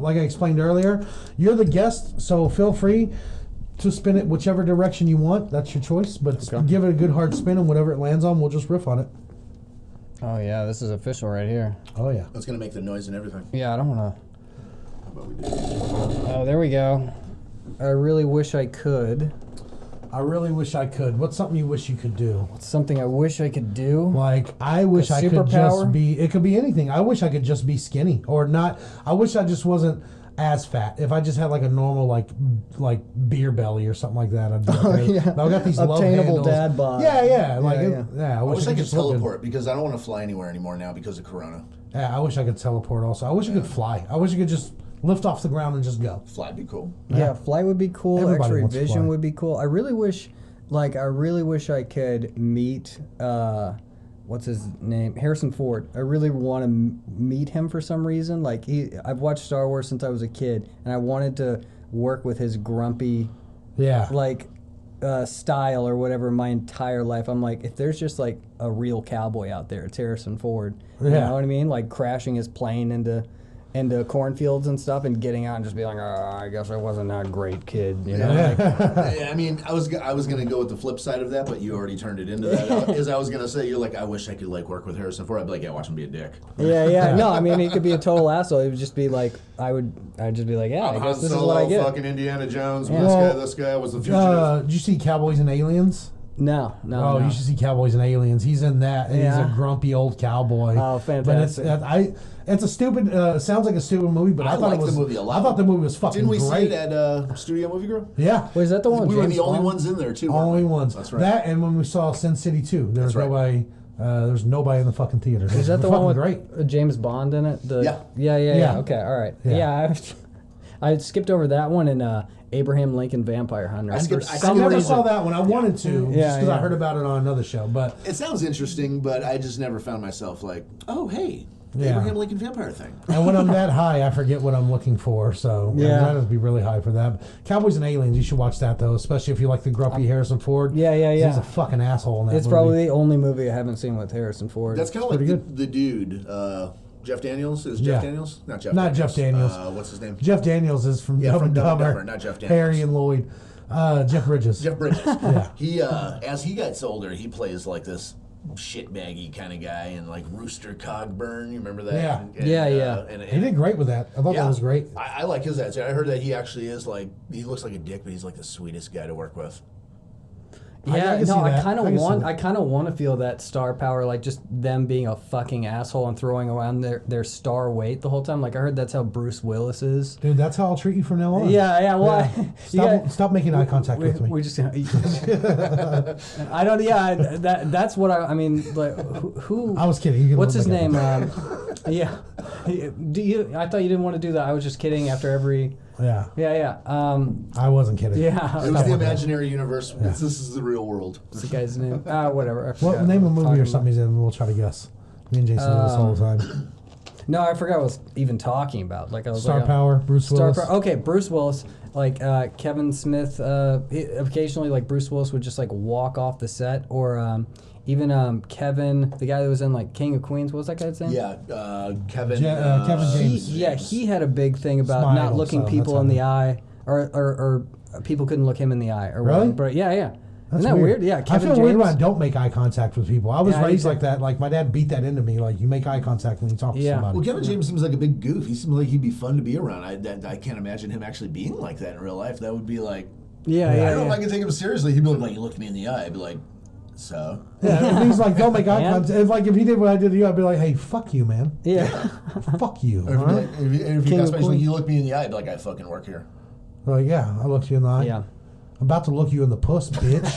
[SPEAKER 1] like I explained earlier, you're the guest, so feel free to spin it whichever direction you want. That's your choice, but give it a good hard spin, and whatever it lands on, we'll just riff on it.
[SPEAKER 3] Oh yeah, this is official right here.
[SPEAKER 1] Oh yeah.
[SPEAKER 2] That's going to make the noise and everything.
[SPEAKER 3] Yeah, I don't want to.
[SPEAKER 2] How about we do?
[SPEAKER 3] Oh, there we go. I really wish I could.
[SPEAKER 1] I really wish I could. What's something you wish you could do?
[SPEAKER 3] It's something I wish I could do.
[SPEAKER 1] Like, I wish I could
[SPEAKER 3] superpower?
[SPEAKER 1] just be, it could be anything. I wish I could just be skinny or not. I wish I just wasn't as fat. If I just had like a normal, like beer belly or something like that, I'd be okay.
[SPEAKER 3] yeah.
[SPEAKER 1] But I got these love
[SPEAKER 3] Obtainable
[SPEAKER 1] handles.
[SPEAKER 3] dad bod.
[SPEAKER 1] Yeah. Like,
[SPEAKER 3] Yeah.
[SPEAKER 1] I wish
[SPEAKER 2] I could
[SPEAKER 1] just look good.
[SPEAKER 2] teleport because I don't want to fly anywhere anymore now because of Corona.
[SPEAKER 1] Yeah, I wish I could teleport also. I wish I could fly. I wish I could just lift off the ground and just go.
[SPEAKER 2] Fly'd be cool.
[SPEAKER 3] Yeah, flight would be cool.
[SPEAKER 1] Everybody
[SPEAKER 3] X-ray
[SPEAKER 1] wants to
[SPEAKER 3] vision
[SPEAKER 1] fly.
[SPEAKER 3] would be cool. I really wish I could meet what's his name? Harrison Ford. I really want to meet him for some reason. Like I've watched Star Wars since I was a kid, and I wanted to work with his grumpy
[SPEAKER 1] Yeah.
[SPEAKER 3] style or whatever my entire life. I'm like, if there's just like a real cowboy out there, it's Harrison Ford. You
[SPEAKER 1] Yeah.
[SPEAKER 3] know what I mean? Like crashing his plane into cornfields and stuff, and getting out and just being like, oh, I guess I wasn't that great kid, you know? Like,
[SPEAKER 2] Yeah, I mean, I was gonna go with the flip side of that, but you already turned it into that. As I was gonna say, you're like, I wish I could like work with Harrison Ford. I'd be like, yeah, watch him be a dick.
[SPEAKER 3] yeah. No, I mean, he could be a total asshole. It would just be like, I'd just be like, yeah,
[SPEAKER 2] I'm
[SPEAKER 3] I guess
[SPEAKER 2] Han
[SPEAKER 3] this
[SPEAKER 2] Solo,
[SPEAKER 3] is what I get.
[SPEAKER 2] fucking Indiana Jones.
[SPEAKER 3] Yeah.
[SPEAKER 2] This guy was the fugitive.
[SPEAKER 1] Did you see Cowboys and Aliens?
[SPEAKER 3] No.
[SPEAKER 1] Oh, you should see Cowboys and Aliens. He's in that. And
[SPEAKER 3] Yeah.
[SPEAKER 1] He's a grumpy old cowboy.
[SPEAKER 3] Oh, fantastic.
[SPEAKER 1] But it's a stupid. Sounds like a stupid movie, but I thought
[SPEAKER 2] liked
[SPEAKER 1] it was.
[SPEAKER 2] the movie a lot.
[SPEAKER 1] I thought the movie was fucking
[SPEAKER 2] Didn't we
[SPEAKER 1] great.
[SPEAKER 2] see it at Studio Movie Girl?
[SPEAKER 1] Yeah.
[SPEAKER 3] Wait, is that the one?
[SPEAKER 2] We were
[SPEAKER 3] James
[SPEAKER 2] the only
[SPEAKER 3] Bond?
[SPEAKER 2] ones in there too. weren't
[SPEAKER 1] Only
[SPEAKER 2] we?
[SPEAKER 1] ones.
[SPEAKER 2] That's right.
[SPEAKER 1] That and when we saw Sin City 2, there was
[SPEAKER 2] That's right.
[SPEAKER 1] nobody. There's nobody in the fucking theater.
[SPEAKER 3] Is that the
[SPEAKER 1] fucking
[SPEAKER 3] one with
[SPEAKER 1] great?
[SPEAKER 3] James Bond in it?
[SPEAKER 2] Yeah.
[SPEAKER 3] Yeah. Okay, all right.
[SPEAKER 1] Yeah.
[SPEAKER 3] Yeah, I skipped over that one and Abraham Lincoln Vampire Hunter.
[SPEAKER 2] I skipped- I
[SPEAKER 1] I
[SPEAKER 2] Some
[SPEAKER 1] never
[SPEAKER 2] reason-
[SPEAKER 1] saw that one. I wanted to, just
[SPEAKER 3] Yeah,
[SPEAKER 1] because I
[SPEAKER 3] yeah.
[SPEAKER 1] heard about it on another show. But
[SPEAKER 2] It sounds interesting, but I just never found myself like, oh hey,
[SPEAKER 1] Yeah.
[SPEAKER 2] Abraham Lincoln Vampire thing.
[SPEAKER 1] and when I'm that high, I forget what I'm looking for. So
[SPEAKER 3] Yeah.
[SPEAKER 1] that has to be really high for that. Cowboys and Aliens, you should watch that though, especially if you like the grumpy Harrison Ford.
[SPEAKER 3] Yeah.
[SPEAKER 1] He's a fucking asshole in that
[SPEAKER 3] It's
[SPEAKER 1] movie.
[SPEAKER 3] probably the only movie I haven't seen with Harrison Ford.
[SPEAKER 2] That's kind of like
[SPEAKER 1] pretty
[SPEAKER 2] the dude, Jeff Daniels. Is Jeff
[SPEAKER 1] Yeah.
[SPEAKER 2] Daniels?
[SPEAKER 1] Not Jeff Daniels.
[SPEAKER 2] What's his name?
[SPEAKER 1] Jeff Daniels is from
[SPEAKER 2] Yeah,
[SPEAKER 1] Dumb
[SPEAKER 2] from
[SPEAKER 1] and
[SPEAKER 2] Dumb and
[SPEAKER 1] Dumber.
[SPEAKER 2] Dumber, not Jeff Daniels.
[SPEAKER 1] Harry and Lloyd. Jeff Bridges.
[SPEAKER 4] Jeff Bridges.
[SPEAKER 1] Yeah.
[SPEAKER 4] He as he gets older, he plays like this shitbaggy kind of guy, and like Rooster Cogburn. You remember that?
[SPEAKER 1] Yeah.
[SPEAKER 4] And,
[SPEAKER 3] Yeah.
[SPEAKER 4] And
[SPEAKER 1] He did great with that. I thought that was great.
[SPEAKER 4] I like his attitude. I heard that he actually is like, he looks like a dick, but he's like the sweetest guy to work with.
[SPEAKER 3] Yeah,
[SPEAKER 1] can see
[SPEAKER 3] no, I
[SPEAKER 1] that.
[SPEAKER 3] kind of
[SPEAKER 1] I can see
[SPEAKER 3] want.
[SPEAKER 1] that.
[SPEAKER 3] I kind of want to feel that star power, like just them being a fucking asshole and throwing around their star weight the whole time. Like I heard that's how Bruce Willis is.
[SPEAKER 1] Dude, that's how I'll treat you from now on.
[SPEAKER 3] Yeah. Well,
[SPEAKER 1] Stop making eye contact with me.
[SPEAKER 3] We just. I don't. Yeah, that's what I mean. Like who?
[SPEAKER 1] I was kidding. You can
[SPEAKER 3] What's
[SPEAKER 1] look
[SPEAKER 3] his
[SPEAKER 1] back
[SPEAKER 3] name?
[SPEAKER 1] at
[SPEAKER 3] Yeah. Do you? I thought you didn't want to do that. I was just kidding. After every.
[SPEAKER 1] Yeah.
[SPEAKER 3] Yeah.
[SPEAKER 1] I wasn't kidding.
[SPEAKER 3] Yeah.
[SPEAKER 4] It was the imaginary universe. Yeah. This is the real world.
[SPEAKER 3] What's the guy's name? Whatever. I
[SPEAKER 1] What
[SPEAKER 3] forgot
[SPEAKER 1] name
[SPEAKER 3] what
[SPEAKER 1] of
[SPEAKER 3] I'm
[SPEAKER 1] movie or
[SPEAKER 3] talking
[SPEAKER 1] something he's in? We'll try to guess. Me and Jason do this all the time.
[SPEAKER 3] No, I forgot what I was even talking about. Like I was
[SPEAKER 1] Star
[SPEAKER 3] like,
[SPEAKER 1] Power, Bruce Willis.
[SPEAKER 3] Okay, Bruce Willis. Like Kevin Smith. Occasionally, like Bruce Willis would just like walk off the set, or even Kevin, the guy that was in like King of Queens. What was that guy's name?
[SPEAKER 4] Yeah, Kevin.
[SPEAKER 1] Kevin James.
[SPEAKER 3] He had a big thing about
[SPEAKER 1] Smile,
[SPEAKER 3] not looking
[SPEAKER 1] so
[SPEAKER 3] people
[SPEAKER 1] that's
[SPEAKER 3] in
[SPEAKER 1] how
[SPEAKER 3] the eye, or people couldn't look him in the eye, or
[SPEAKER 1] Really?
[SPEAKER 3] whatever. But yeah.
[SPEAKER 1] That's
[SPEAKER 3] Isn't that weird? Yeah,
[SPEAKER 1] I
[SPEAKER 3] Kevin
[SPEAKER 1] feel
[SPEAKER 3] James.
[SPEAKER 1] weird when I don't make eye contact with people. I was
[SPEAKER 3] Yeah, I
[SPEAKER 1] raised
[SPEAKER 3] do
[SPEAKER 1] like that. Like my dad beat that into me. Like you make eye contact when you talk to
[SPEAKER 3] Yeah.
[SPEAKER 1] somebody.
[SPEAKER 4] Well, Kevin James seems like a big goof. He seems like he'd be fun to be around. I can't imagine him actually being like that in real life. That would be like,
[SPEAKER 3] Yeah.
[SPEAKER 4] I don't know if I can take him seriously. He'd be like, you looked me in the eye. I'd be like, so?
[SPEAKER 1] Yeah, if he's like, don't make eye
[SPEAKER 3] Yeah.
[SPEAKER 1] contact. If he did what I did to you, I'd be like, hey, fuck you, man.
[SPEAKER 3] Yeah.
[SPEAKER 1] Fuck you.
[SPEAKER 4] Or if,
[SPEAKER 1] all right?
[SPEAKER 4] if
[SPEAKER 3] King
[SPEAKER 4] you
[SPEAKER 3] of
[SPEAKER 4] got like,
[SPEAKER 3] Queens.
[SPEAKER 4] you looked me in the eye, I'd be like, I fucking work here.
[SPEAKER 1] Like, yeah, I looked you in the eye.
[SPEAKER 3] Yeah.
[SPEAKER 1] I'm about to look you in the puss, bitch.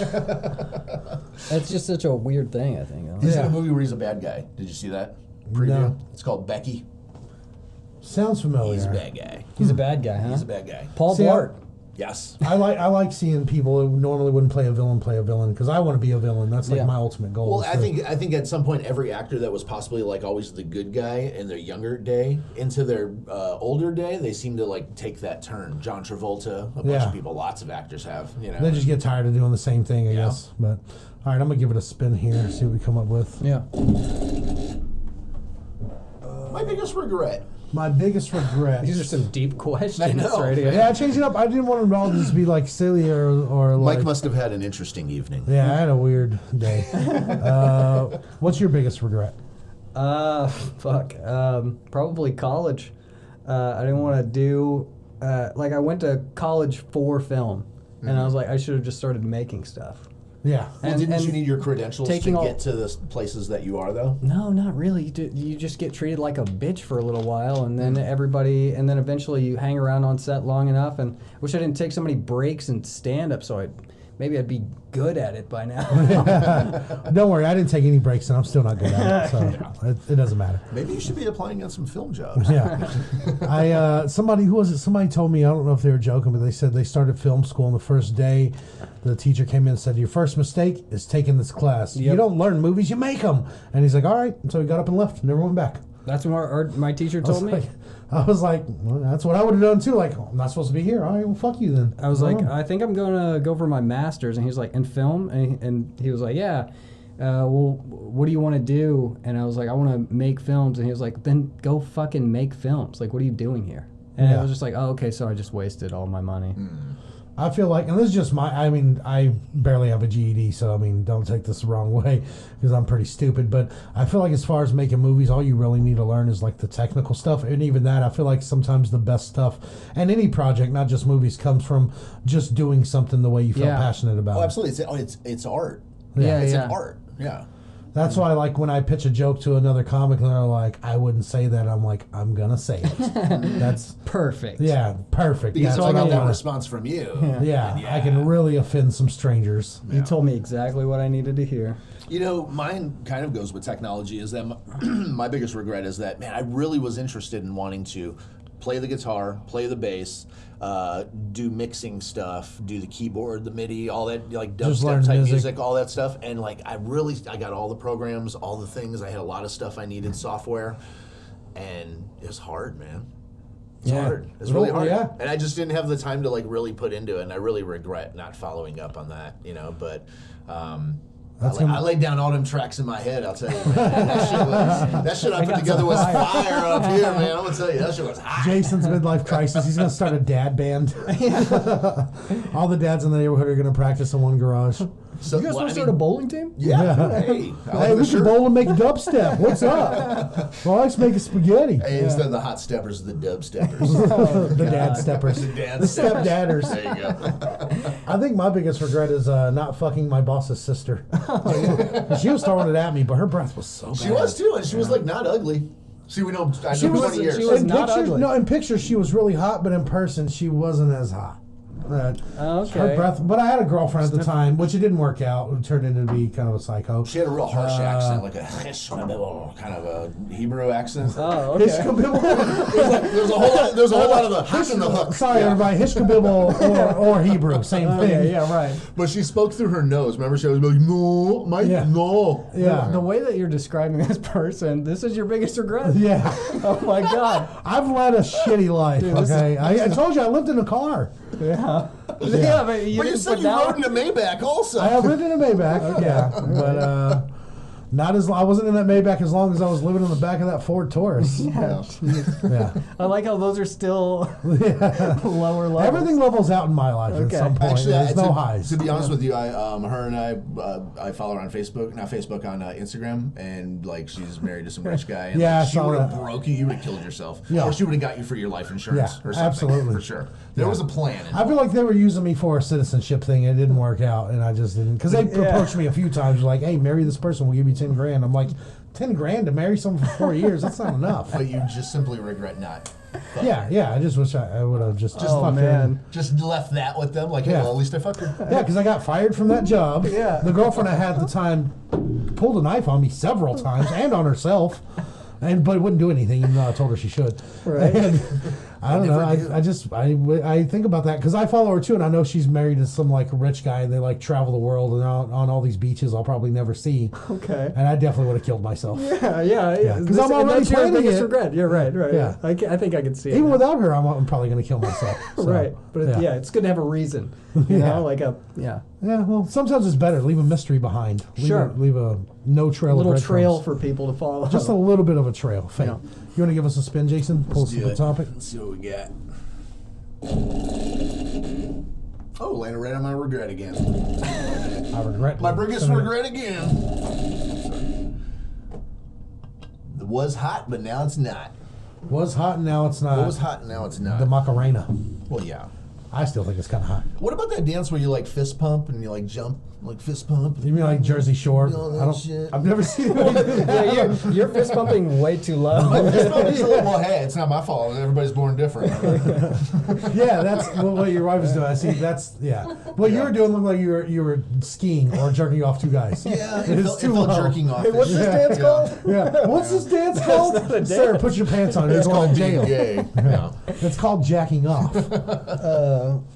[SPEAKER 3] It's just such a weird thing, I think.
[SPEAKER 4] He's in
[SPEAKER 1] Yeah.
[SPEAKER 4] a movie where he's a bad guy. Did you see that preview?
[SPEAKER 1] No.
[SPEAKER 4] It's called Becky.
[SPEAKER 1] Sounds familiar.
[SPEAKER 4] He's a bad guy.
[SPEAKER 3] He's a bad guy, huh?
[SPEAKER 4] He's a bad guy.
[SPEAKER 3] Paul
[SPEAKER 1] See,
[SPEAKER 3] Blart.
[SPEAKER 4] Yes.
[SPEAKER 1] I like seeing people who normally wouldn't play a villain because I want to be a villain. That's like
[SPEAKER 3] Yeah.
[SPEAKER 1] my ultimate goal.
[SPEAKER 4] Well,
[SPEAKER 1] is
[SPEAKER 4] I
[SPEAKER 1] to-
[SPEAKER 4] think at some point every actor that was possibly like always the good guy in their younger day into their older day, they seem to like take that turn. John Travolta, a bunch
[SPEAKER 1] Yeah.
[SPEAKER 4] of people, lots of actors have. You know,
[SPEAKER 1] they just get tired of doing the same thing, I
[SPEAKER 4] Yeah.
[SPEAKER 1] guess. But all right, I'm gonna give it a spin here. See what we come up with.
[SPEAKER 3] Yeah.
[SPEAKER 4] my biggest regret.
[SPEAKER 1] My biggest regret.
[SPEAKER 3] These are some deep questions
[SPEAKER 4] I know.
[SPEAKER 3] right here.
[SPEAKER 1] Yeah, I changed it up. I didn't want them all to just be like silly or like.
[SPEAKER 4] Mike must have had an interesting evening.
[SPEAKER 1] Yeah, I had a weird day. What's your biggest regret?
[SPEAKER 3] Fuck. Probably college. I didn't want to do. Like I went to college for film, and I was like, I should have just started making stuff.
[SPEAKER 1] Yeah.
[SPEAKER 4] Well,
[SPEAKER 3] And-
[SPEAKER 4] didn't
[SPEAKER 3] and
[SPEAKER 4] you need your credentials to
[SPEAKER 3] taking all-
[SPEAKER 4] get to the places that you are, though?
[SPEAKER 3] No, not really. You just get treated like a bitch for a little while, and then and then eventually you hang around on set long enough. And I wish I didn't take so many breaks and stand up, so maybe I'd be good at it by now.
[SPEAKER 1] Don't worry, I didn't take any breaks, and I'm still not good at it, so it doesn't matter.
[SPEAKER 4] Maybe you should be applying on some film jobs.
[SPEAKER 1] Yeah, somebody Somebody told me, I don't know if they were joking, but they said they started film school on the first day. The teacher came in and said, "Your first mistake is taking this class. You
[SPEAKER 3] Yep.
[SPEAKER 1] don't learn movies, you make them." And he's like, "All right." And so he got up and left, never went back.
[SPEAKER 3] That's what my teacher
[SPEAKER 1] I was
[SPEAKER 3] told me.
[SPEAKER 1] like, well, that's what I would have done too. Like, I'm not supposed to be here. All right, well, fuck you then.
[SPEAKER 3] I was like,
[SPEAKER 1] Oh.
[SPEAKER 3] I think I'm gonna go for my master's, and he was like, in film, and he was like, yeah. Well, what do you want to do? And I was like, I want to make films, and he was like, then go fucking make films. Like, what are you doing here? And
[SPEAKER 1] Yeah.
[SPEAKER 3] I was just like, oh, okay, so I just wasted all my money.
[SPEAKER 1] I feel like, and this is just I barely have a GED, so I mean, don't take this the wrong way, because I'm pretty stupid, but I feel like as far as making movies, all you really need to learn is like the technical stuff, and even that, I feel like sometimes the best stuff, and any project, not just movies, comes from just doing something the way you feel
[SPEAKER 3] Yeah.
[SPEAKER 1] passionate about
[SPEAKER 4] Oh,
[SPEAKER 1] it.
[SPEAKER 4] absolutely. It's art.
[SPEAKER 3] Yeah,
[SPEAKER 4] It's
[SPEAKER 3] yeah.
[SPEAKER 4] an art. Yeah.
[SPEAKER 1] That's why, like, when I pitch a joke to another comic, and they're like, I wouldn't say that, I'm like, I'm gonna say it. That's,
[SPEAKER 3] Perfect.
[SPEAKER 1] yeah, perfect.
[SPEAKER 4] Because
[SPEAKER 1] That's
[SPEAKER 4] I
[SPEAKER 1] what
[SPEAKER 4] got that
[SPEAKER 1] wanna-
[SPEAKER 4] response from you.
[SPEAKER 1] Yeah,
[SPEAKER 4] And
[SPEAKER 1] I can really offend some strangers.
[SPEAKER 3] You told me exactly what I needed to hear.
[SPEAKER 4] You know, mine kind of goes with technology. Is that my biggest regret is that, man, I really was interested in wanting to play the guitar, play the bass, do mixing stuff, do the keyboard, the MIDI, all that, like
[SPEAKER 1] Just learn
[SPEAKER 4] dubstep type
[SPEAKER 1] music.
[SPEAKER 4] music, all that stuff. And like, I got all the programs, all the things. I had a lot of stuff I needed, software, and it was hard, man. It's
[SPEAKER 3] Yeah.
[SPEAKER 4] hard. It's really hard.
[SPEAKER 1] Yeah.
[SPEAKER 4] And I just didn't have the time to like really put into it, and I really regret not following up on that, you know. But I laid down all them tracks in my head, I'll tell you, man. That shit I put together was fire up here, man. I'm going to tell you, that shit was hot.
[SPEAKER 1] Jason's midlife crisis. He's going to start a dad band. All the dads in the neighborhood are going to practice in one garage.
[SPEAKER 4] So,
[SPEAKER 3] You guys want to start a bowling team?
[SPEAKER 4] Yeah. Hey,
[SPEAKER 1] We can bowl and make dubstep. What's up? Well, let's make a spaghetti.
[SPEAKER 4] Hey, instead of the hot steppers, the dub steppers.
[SPEAKER 1] The dad steppers. The step-dadders.
[SPEAKER 4] There you go.
[SPEAKER 1] I think my biggest regret is not fucking my boss's sister. She was throwing it at me, but her breath was so bad.
[SPEAKER 4] She was too, and she was like not ugly. See, I know
[SPEAKER 1] She
[SPEAKER 4] 20 years.
[SPEAKER 3] she was
[SPEAKER 1] in
[SPEAKER 3] not
[SPEAKER 1] pictures,
[SPEAKER 3] ugly.
[SPEAKER 1] No, in pictures she was really hot, but in person she wasn't as hot.
[SPEAKER 3] Okay.
[SPEAKER 1] Her breath, but I had a girlfriend at the time, which it didn't work out. It turned into be kind of a psycho.
[SPEAKER 4] She had a real harsh accent, like a kind of a Hebrew accent.
[SPEAKER 3] Oh, okay.
[SPEAKER 4] There's a whole lot of the hook and the hook.
[SPEAKER 1] Sorry, everybody. Hishkabibble or Hebrew, same thing.
[SPEAKER 3] Yeah, right.
[SPEAKER 4] But she spoke through her nose. Remember, she was like, "No, Mike,
[SPEAKER 1] Yeah.
[SPEAKER 4] no."
[SPEAKER 1] Yeah.
[SPEAKER 3] The way that you're describing this person, this is your biggest regret?
[SPEAKER 1] Yeah.
[SPEAKER 3] Oh my God.
[SPEAKER 1] I've led a shitty life,
[SPEAKER 3] Dude, this
[SPEAKER 1] okay? I told you I lived in a car.
[SPEAKER 3] Yeah. Yeah, but
[SPEAKER 4] But you
[SPEAKER 3] didn't
[SPEAKER 4] said
[SPEAKER 3] put
[SPEAKER 4] you
[SPEAKER 3] down-
[SPEAKER 4] rode in a Maybach also.
[SPEAKER 1] I have lived in a Maybach, yeah. But not as I wasn't in that Maybach as long as I was living in the back of that Ford Taurus.
[SPEAKER 3] Yeah.
[SPEAKER 1] Yeah.
[SPEAKER 3] I like how those are still lower levels.
[SPEAKER 1] Everything levels out in my life
[SPEAKER 3] Okay.
[SPEAKER 1] at some point.
[SPEAKER 4] Actually,
[SPEAKER 1] There's no
[SPEAKER 4] to,
[SPEAKER 1] highs.
[SPEAKER 4] To be honest with you, her and I follow her on Facebook, not Facebook, on Instagram, and like she's married to some rich guy. And
[SPEAKER 1] Yeah, I
[SPEAKER 4] like, she
[SPEAKER 1] saw
[SPEAKER 4] would have
[SPEAKER 1] that.
[SPEAKER 4] broke you would have killed yourself,
[SPEAKER 1] Yeah.
[SPEAKER 4] or she would have got you for your life insurance,
[SPEAKER 1] Yeah,
[SPEAKER 4] or something.
[SPEAKER 1] absolutely.
[SPEAKER 4] For sure. There was a plan.
[SPEAKER 1] I feel like they were using me for a citizenship thing. It didn't work out, and I just didn't. Because they approached me a few times, like, "Hey, marry this person. We'll give you 10 grand." I'm like, 10 grand to marry someone for 4 years? That's not enough.
[SPEAKER 4] But you just simply regret not.
[SPEAKER 1] Yeah. I just wish I would have just
[SPEAKER 3] Oh,
[SPEAKER 1] fucked
[SPEAKER 3] man.
[SPEAKER 1] her.
[SPEAKER 4] Just left that with them, like, hey,
[SPEAKER 1] Yeah.
[SPEAKER 4] well, at least I fucked her.
[SPEAKER 1] Yeah, because I got fired from that job.
[SPEAKER 3] Yeah.
[SPEAKER 1] The girlfriend I had at the time pulled a knife on me several times and on herself, but wouldn't do anything, even though I told her she should.
[SPEAKER 3] Right.
[SPEAKER 1] And I don't know.
[SPEAKER 4] Never
[SPEAKER 1] I think about that because I follow her too, and I know she's married to some like rich guy, and they like travel the world and on all these beaches I'll probably never see.
[SPEAKER 3] Okay.
[SPEAKER 1] And I definitely would have killed myself.
[SPEAKER 3] Yeah.
[SPEAKER 1] 'Cause I'm already
[SPEAKER 3] that's your
[SPEAKER 1] planning
[SPEAKER 3] biggest
[SPEAKER 1] it.
[SPEAKER 3] regret. Yeah, right.
[SPEAKER 1] Yeah.
[SPEAKER 3] I think I can see it.
[SPEAKER 1] Even
[SPEAKER 3] now.
[SPEAKER 1] without her, I'm probably going to kill myself. So,
[SPEAKER 3] Right. But it's good to have a reason. You
[SPEAKER 1] Yeah.
[SPEAKER 3] know, like yeah.
[SPEAKER 1] Yeah, well, sometimes it's better. Leave a mystery behind.
[SPEAKER 3] Sure.
[SPEAKER 1] Leave a no trail.
[SPEAKER 3] A little
[SPEAKER 1] of
[SPEAKER 3] trail
[SPEAKER 1] breadcrumbs.
[SPEAKER 3] for people to follow.
[SPEAKER 1] Just a little bit of a trail. Fate.
[SPEAKER 3] Yeah.
[SPEAKER 1] You want to give us a spin, Jason? Pull us
[SPEAKER 4] do
[SPEAKER 1] to the
[SPEAKER 4] it.
[SPEAKER 1] topic.
[SPEAKER 4] Let's see what we got. Oh, landed right on my regret again.
[SPEAKER 1] I regret
[SPEAKER 4] My biggest regret again. It was hot, but now it's not.
[SPEAKER 1] Was hot and now it's not.
[SPEAKER 4] It was hot, and now it's not.
[SPEAKER 1] The Macarena.
[SPEAKER 4] Well, yeah.
[SPEAKER 1] I still think it's kind of hot.
[SPEAKER 4] What about that dance where you like fist pump and you like jump, like fist pump?
[SPEAKER 1] You mean like Jersey Shore?
[SPEAKER 4] All that
[SPEAKER 1] I don't.
[SPEAKER 4] shit.
[SPEAKER 1] I've never seen it.
[SPEAKER 3] Yeah, you're fist pumping way too low.
[SPEAKER 4] Fist pump is a little, well, hey, it's not my fault. Everybody's born different.
[SPEAKER 1] Yeah, that's what your wife is doing. I see. That's yeah. What you were doing looked like you were skiing or jerking off two guys.
[SPEAKER 4] Yeah,
[SPEAKER 1] It is too low.
[SPEAKER 4] jerking off.
[SPEAKER 3] Hey, what's this dance called?
[SPEAKER 1] Yeah. What's this dance called?
[SPEAKER 3] not a dance.
[SPEAKER 1] Sarah, put your pants on. You're
[SPEAKER 4] It's
[SPEAKER 1] going
[SPEAKER 4] called
[SPEAKER 1] to
[SPEAKER 4] being
[SPEAKER 1] jail.
[SPEAKER 4] gay. Yeah.
[SPEAKER 1] It's called jacking off.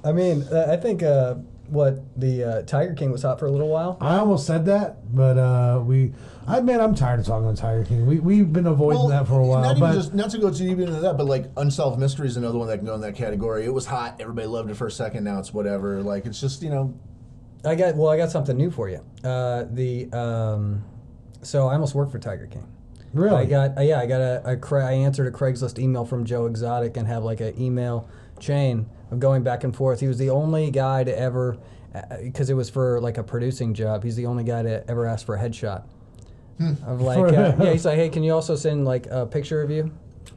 [SPEAKER 3] I mean, I think what the Tiger King was hot for a little while.
[SPEAKER 1] I almost said that, but I'm tired of talking about Tiger King. We've been avoiding that for a while.
[SPEAKER 4] Not,
[SPEAKER 1] but
[SPEAKER 4] even just, not to go too deep into that, but like Unsolved Mystery is another one that can go in that category. It was hot. Everybody loved it for a second. Now it's whatever. Like, it's just,
[SPEAKER 3] I got something new for you. So I almost worked for Tiger King.
[SPEAKER 1] really,
[SPEAKER 3] I answered a Craigslist email from Joe Exotic and have like an email chain of going back and forth. He was the only guy to ever, because it was for like a producing job. He's the only guy to ever ask for a headshot. Of like, he's like, hey, can you also send like a picture of you?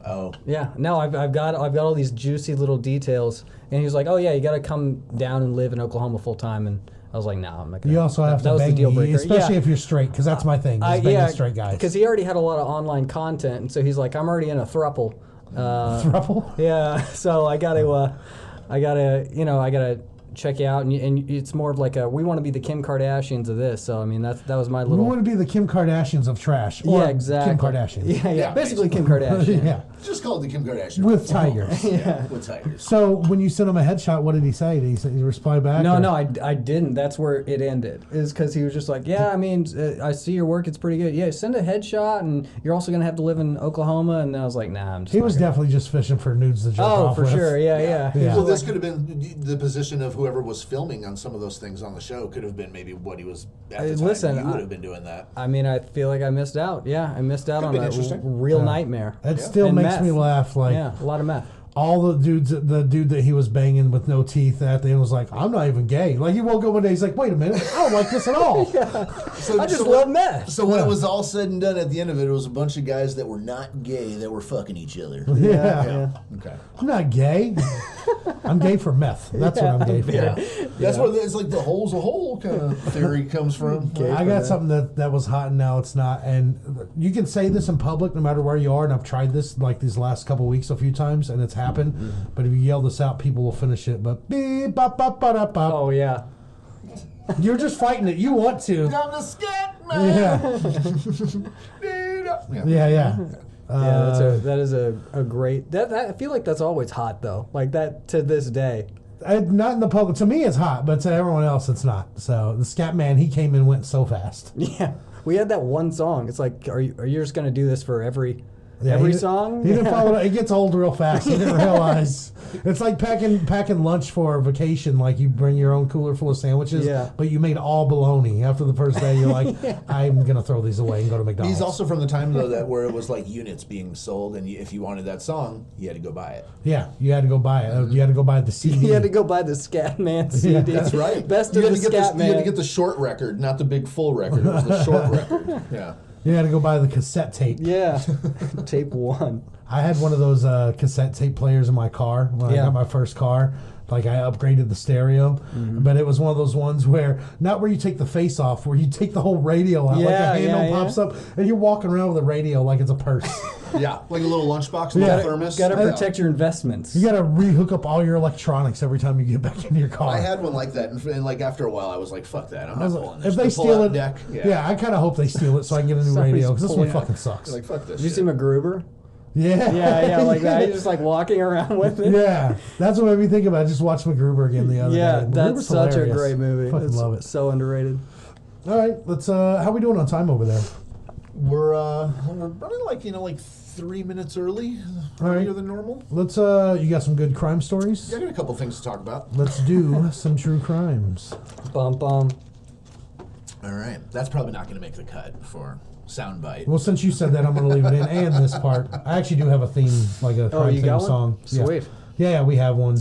[SPEAKER 4] oh.
[SPEAKER 3] Yeah, no, I've got all these juicy little details, and he was like, oh yeah, you got to come down and live in Oklahoma full time, and I was like, no, I'm not gonna.
[SPEAKER 1] you also have
[SPEAKER 3] that
[SPEAKER 1] to
[SPEAKER 3] was the
[SPEAKER 1] bang
[SPEAKER 3] deal
[SPEAKER 1] me,
[SPEAKER 3] breaker.
[SPEAKER 1] especially
[SPEAKER 3] Yeah.
[SPEAKER 1] if you're straight, because that's my thing. Just banging straight guys.
[SPEAKER 3] Because he already had a lot of online content, and so he's like, I'm already in a throuple.
[SPEAKER 1] Thruple?
[SPEAKER 3] Yeah, so I gotta check you out, and it's more of like we want to be the Kim Kardashians of this. So I mean, that was my
[SPEAKER 1] We
[SPEAKER 3] little.
[SPEAKER 1] want to be the Kim Kardashians of trash. Or
[SPEAKER 3] Yeah, exactly.
[SPEAKER 1] Kim Kardashian.
[SPEAKER 3] Yeah,
[SPEAKER 4] Yeah,
[SPEAKER 3] basically Kim Kardashian.
[SPEAKER 1] Yeah.
[SPEAKER 4] Just call it the Kim Kardashian.
[SPEAKER 1] With tigers.
[SPEAKER 4] Yeah, with tigers.
[SPEAKER 1] So when you sent him a headshot, what did he say? Did he reply back?
[SPEAKER 3] No,
[SPEAKER 1] or-
[SPEAKER 3] no, I didn't. That's where it ended. Is because he was just like, yeah, I mean, I see your work. It's pretty good. Yeah, send a headshot, and you're also gonna have to live in Oklahoma. And I was like, nah, I'm just.
[SPEAKER 1] He
[SPEAKER 3] not
[SPEAKER 1] was
[SPEAKER 3] gonna.
[SPEAKER 1] definitely just fishing for nudes to jerk
[SPEAKER 3] Oh,
[SPEAKER 1] off
[SPEAKER 3] for
[SPEAKER 1] with.
[SPEAKER 3] sure. Yeah.
[SPEAKER 1] Yeah.
[SPEAKER 4] So this could have been the position of whoever was filming on some of those things on the show could have been maybe what he was at the time.
[SPEAKER 3] Listen,
[SPEAKER 4] you would have been doing that.
[SPEAKER 3] I mean, I feel like I missed out. Yeah, I missed out on a real nightmare.
[SPEAKER 1] It still
[SPEAKER 3] And
[SPEAKER 1] makes
[SPEAKER 3] meth.
[SPEAKER 1] me laugh. Like,
[SPEAKER 3] Yeah, a lot of meth.
[SPEAKER 1] all the dudes, the dude that he was banging with no teeth at the end was like, I'm not even gay. Like, he woke up one day, he's like, wait a minute, I don't like this at all.
[SPEAKER 4] So,
[SPEAKER 3] I just love meth.
[SPEAKER 4] So when it was all said and done, at the end of it, it was a bunch of guys that were not gay that were fucking each other.
[SPEAKER 1] Yeah.
[SPEAKER 4] Okay.
[SPEAKER 1] I'm not gay. I'm gay for meth. That's what I'm gay for.
[SPEAKER 4] Yeah. That's where it's like the hole's a hole kind of theory comes from.
[SPEAKER 1] I got something that was hot and now it's not. And you can say this in public no matter where you are. And I've tried this like these last couple weeks a few times and it's happened. But if you yell this out, people will finish it. But beep, bop, bop, ba, da, bop.
[SPEAKER 3] Oh yeah.
[SPEAKER 1] You're just fighting it. You want to.
[SPEAKER 4] I'm the scat man.
[SPEAKER 1] Yeah. Yeah.
[SPEAKER 3] Yeah, that is a great. That I feel like that's always hot though. Like that to this day.
[SPEAKER 1] Not in the public. To me, it's hot, but to everyone else, it's not. So the scat man, he came and went so fast.
[SPEAKER 3] Yeah, we had that one song. It's like, are you just gonna do this for every
[SPEAKER 1] He
[SPEAKER 3] song?
[SPEAKER 1] He didn't follow it. It gets old real fast. He didn't realize. It's like packing lunch for a vacation. Like you bring your own cooler full of sandwiches, but you made all bologna. After the first day, you're like, I'm going to throw these away and go to McDonald's.
[SPEAKER 4] He's also from the time, though, that where it was like units being sold, and if you wanted that song, you had to go buy it.
[SPEAKER 1] Yeah, you had to go buy it. You had to go buy the CD.
[SPEAKER 3] You had to go buy the Scat Man CD.
[SPEAKER 4] That's right.
[SPEAKER 3] Best of the Scat Man.
[SPEAKER 4] You had to get the short record, not the big full record. It was the short record. Yeah.
[SPEAKER 1] You had to go buy the cassette tape.
[SPEAKER 3] Yeah, tape 1.
[SPEAKER 1] I had one of those cassette tape players in my car when I got my first car. Like I upgraded the stereo, but it was one of those ones where not where you take the face off, where you take the whole radio out, like a handle pops up, and you're walking around with a radio like it's a purse.
[SPEAKER 4] Yeah, like a little lunchbox, a little thermos.
[SPEAKER 3] Got to protect your investments.
[SPEAKER 1] You got to rehook up all your electronics every time you get back in your car.
[SPEAKER 4] I had one like that, and like after a while, I was like, "Fuck that! I'm not pulling this."
[SPEAKER 1] If they steal it,
[SPEAKER 4] deck,
[SPEAKER 1] I kind of hope they steal it so I can get a new radio because this one fucking sucks.
[SPEAKER 4] Like fuck this.
[SPEAKER 3] Did you see MacGruber?
[SPEAKER 1] Yeah.
[SPEAKER 3] Yeah, like that. He's just like walking around with it.
[SPEAKER 1] Yeah, that's what made me think about it. I just watched MacGruber again the other day.
[SPEAKER 3] Yeah, that's such
[SPEAKER 1] hilarious.
[SPEAKER 3] a great movie.
[SPEAKER 1] Fucking love it.
[SPEAKER 3] So underrated.
[SPEAKER 1] All right, let's. How we doing on time over there?
[SPEAKER 4] We're running like 3 minutes early, earlier than normal.
[SPEAKER 1] Let's. You got some good crime stories?
[SPEAKER 4] Yeah, I got a couple things to talk about.
[SPEAKER 1] Let's do some true crimes.
[SPEAKER 3] Bum bum.
[SPEAKER 4] All right, that's probably not going to make the cut for soundbite.
[SPEAKER 1] Well, since you said that, I'm going to leave it in. And this part, I actually do have a theme, like a crime theme song.
[SPEAKER 3] Sweet.
[SPEAKER 1] Yeah, we have one.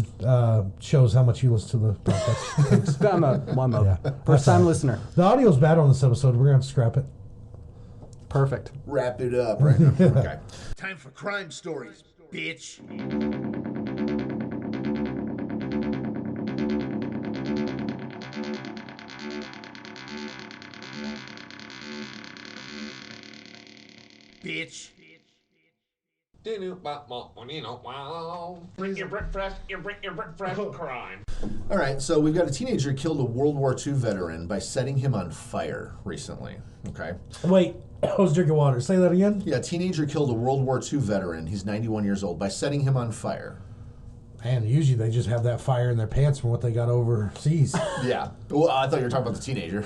[SPEAKER 1] Shows how much you listen to the podcast.
[SPEAKER 3] I'm a first time listener.
[SPEAKER 1] The audio's bad on this episode. We're going to have to scrap it.
[SPEAKER 3] Perfect.
[SPEAKER 4] Wrap it up right now. Okay.
[SPEAKER 5] Time for crime stories, bitch. Bitch. Bring your breakfast, crime.
[SPEAKER 4] All right, so we've got a teenager killed a World War II veteran by setting him on fire recently. Okay.
[SPEAKER 1] Wait, I was drinking water. Say that again?
[SPEAKER 4] Yeah, a teenager killed a World War II veteran. He's 91 years old by setting him on fire.
[SPEAKER 1] Man, usually they just have that fire in their pants from what they got overseas.
[SPEAKER 4] Yeah. Well, I thought you were talking about the teenager.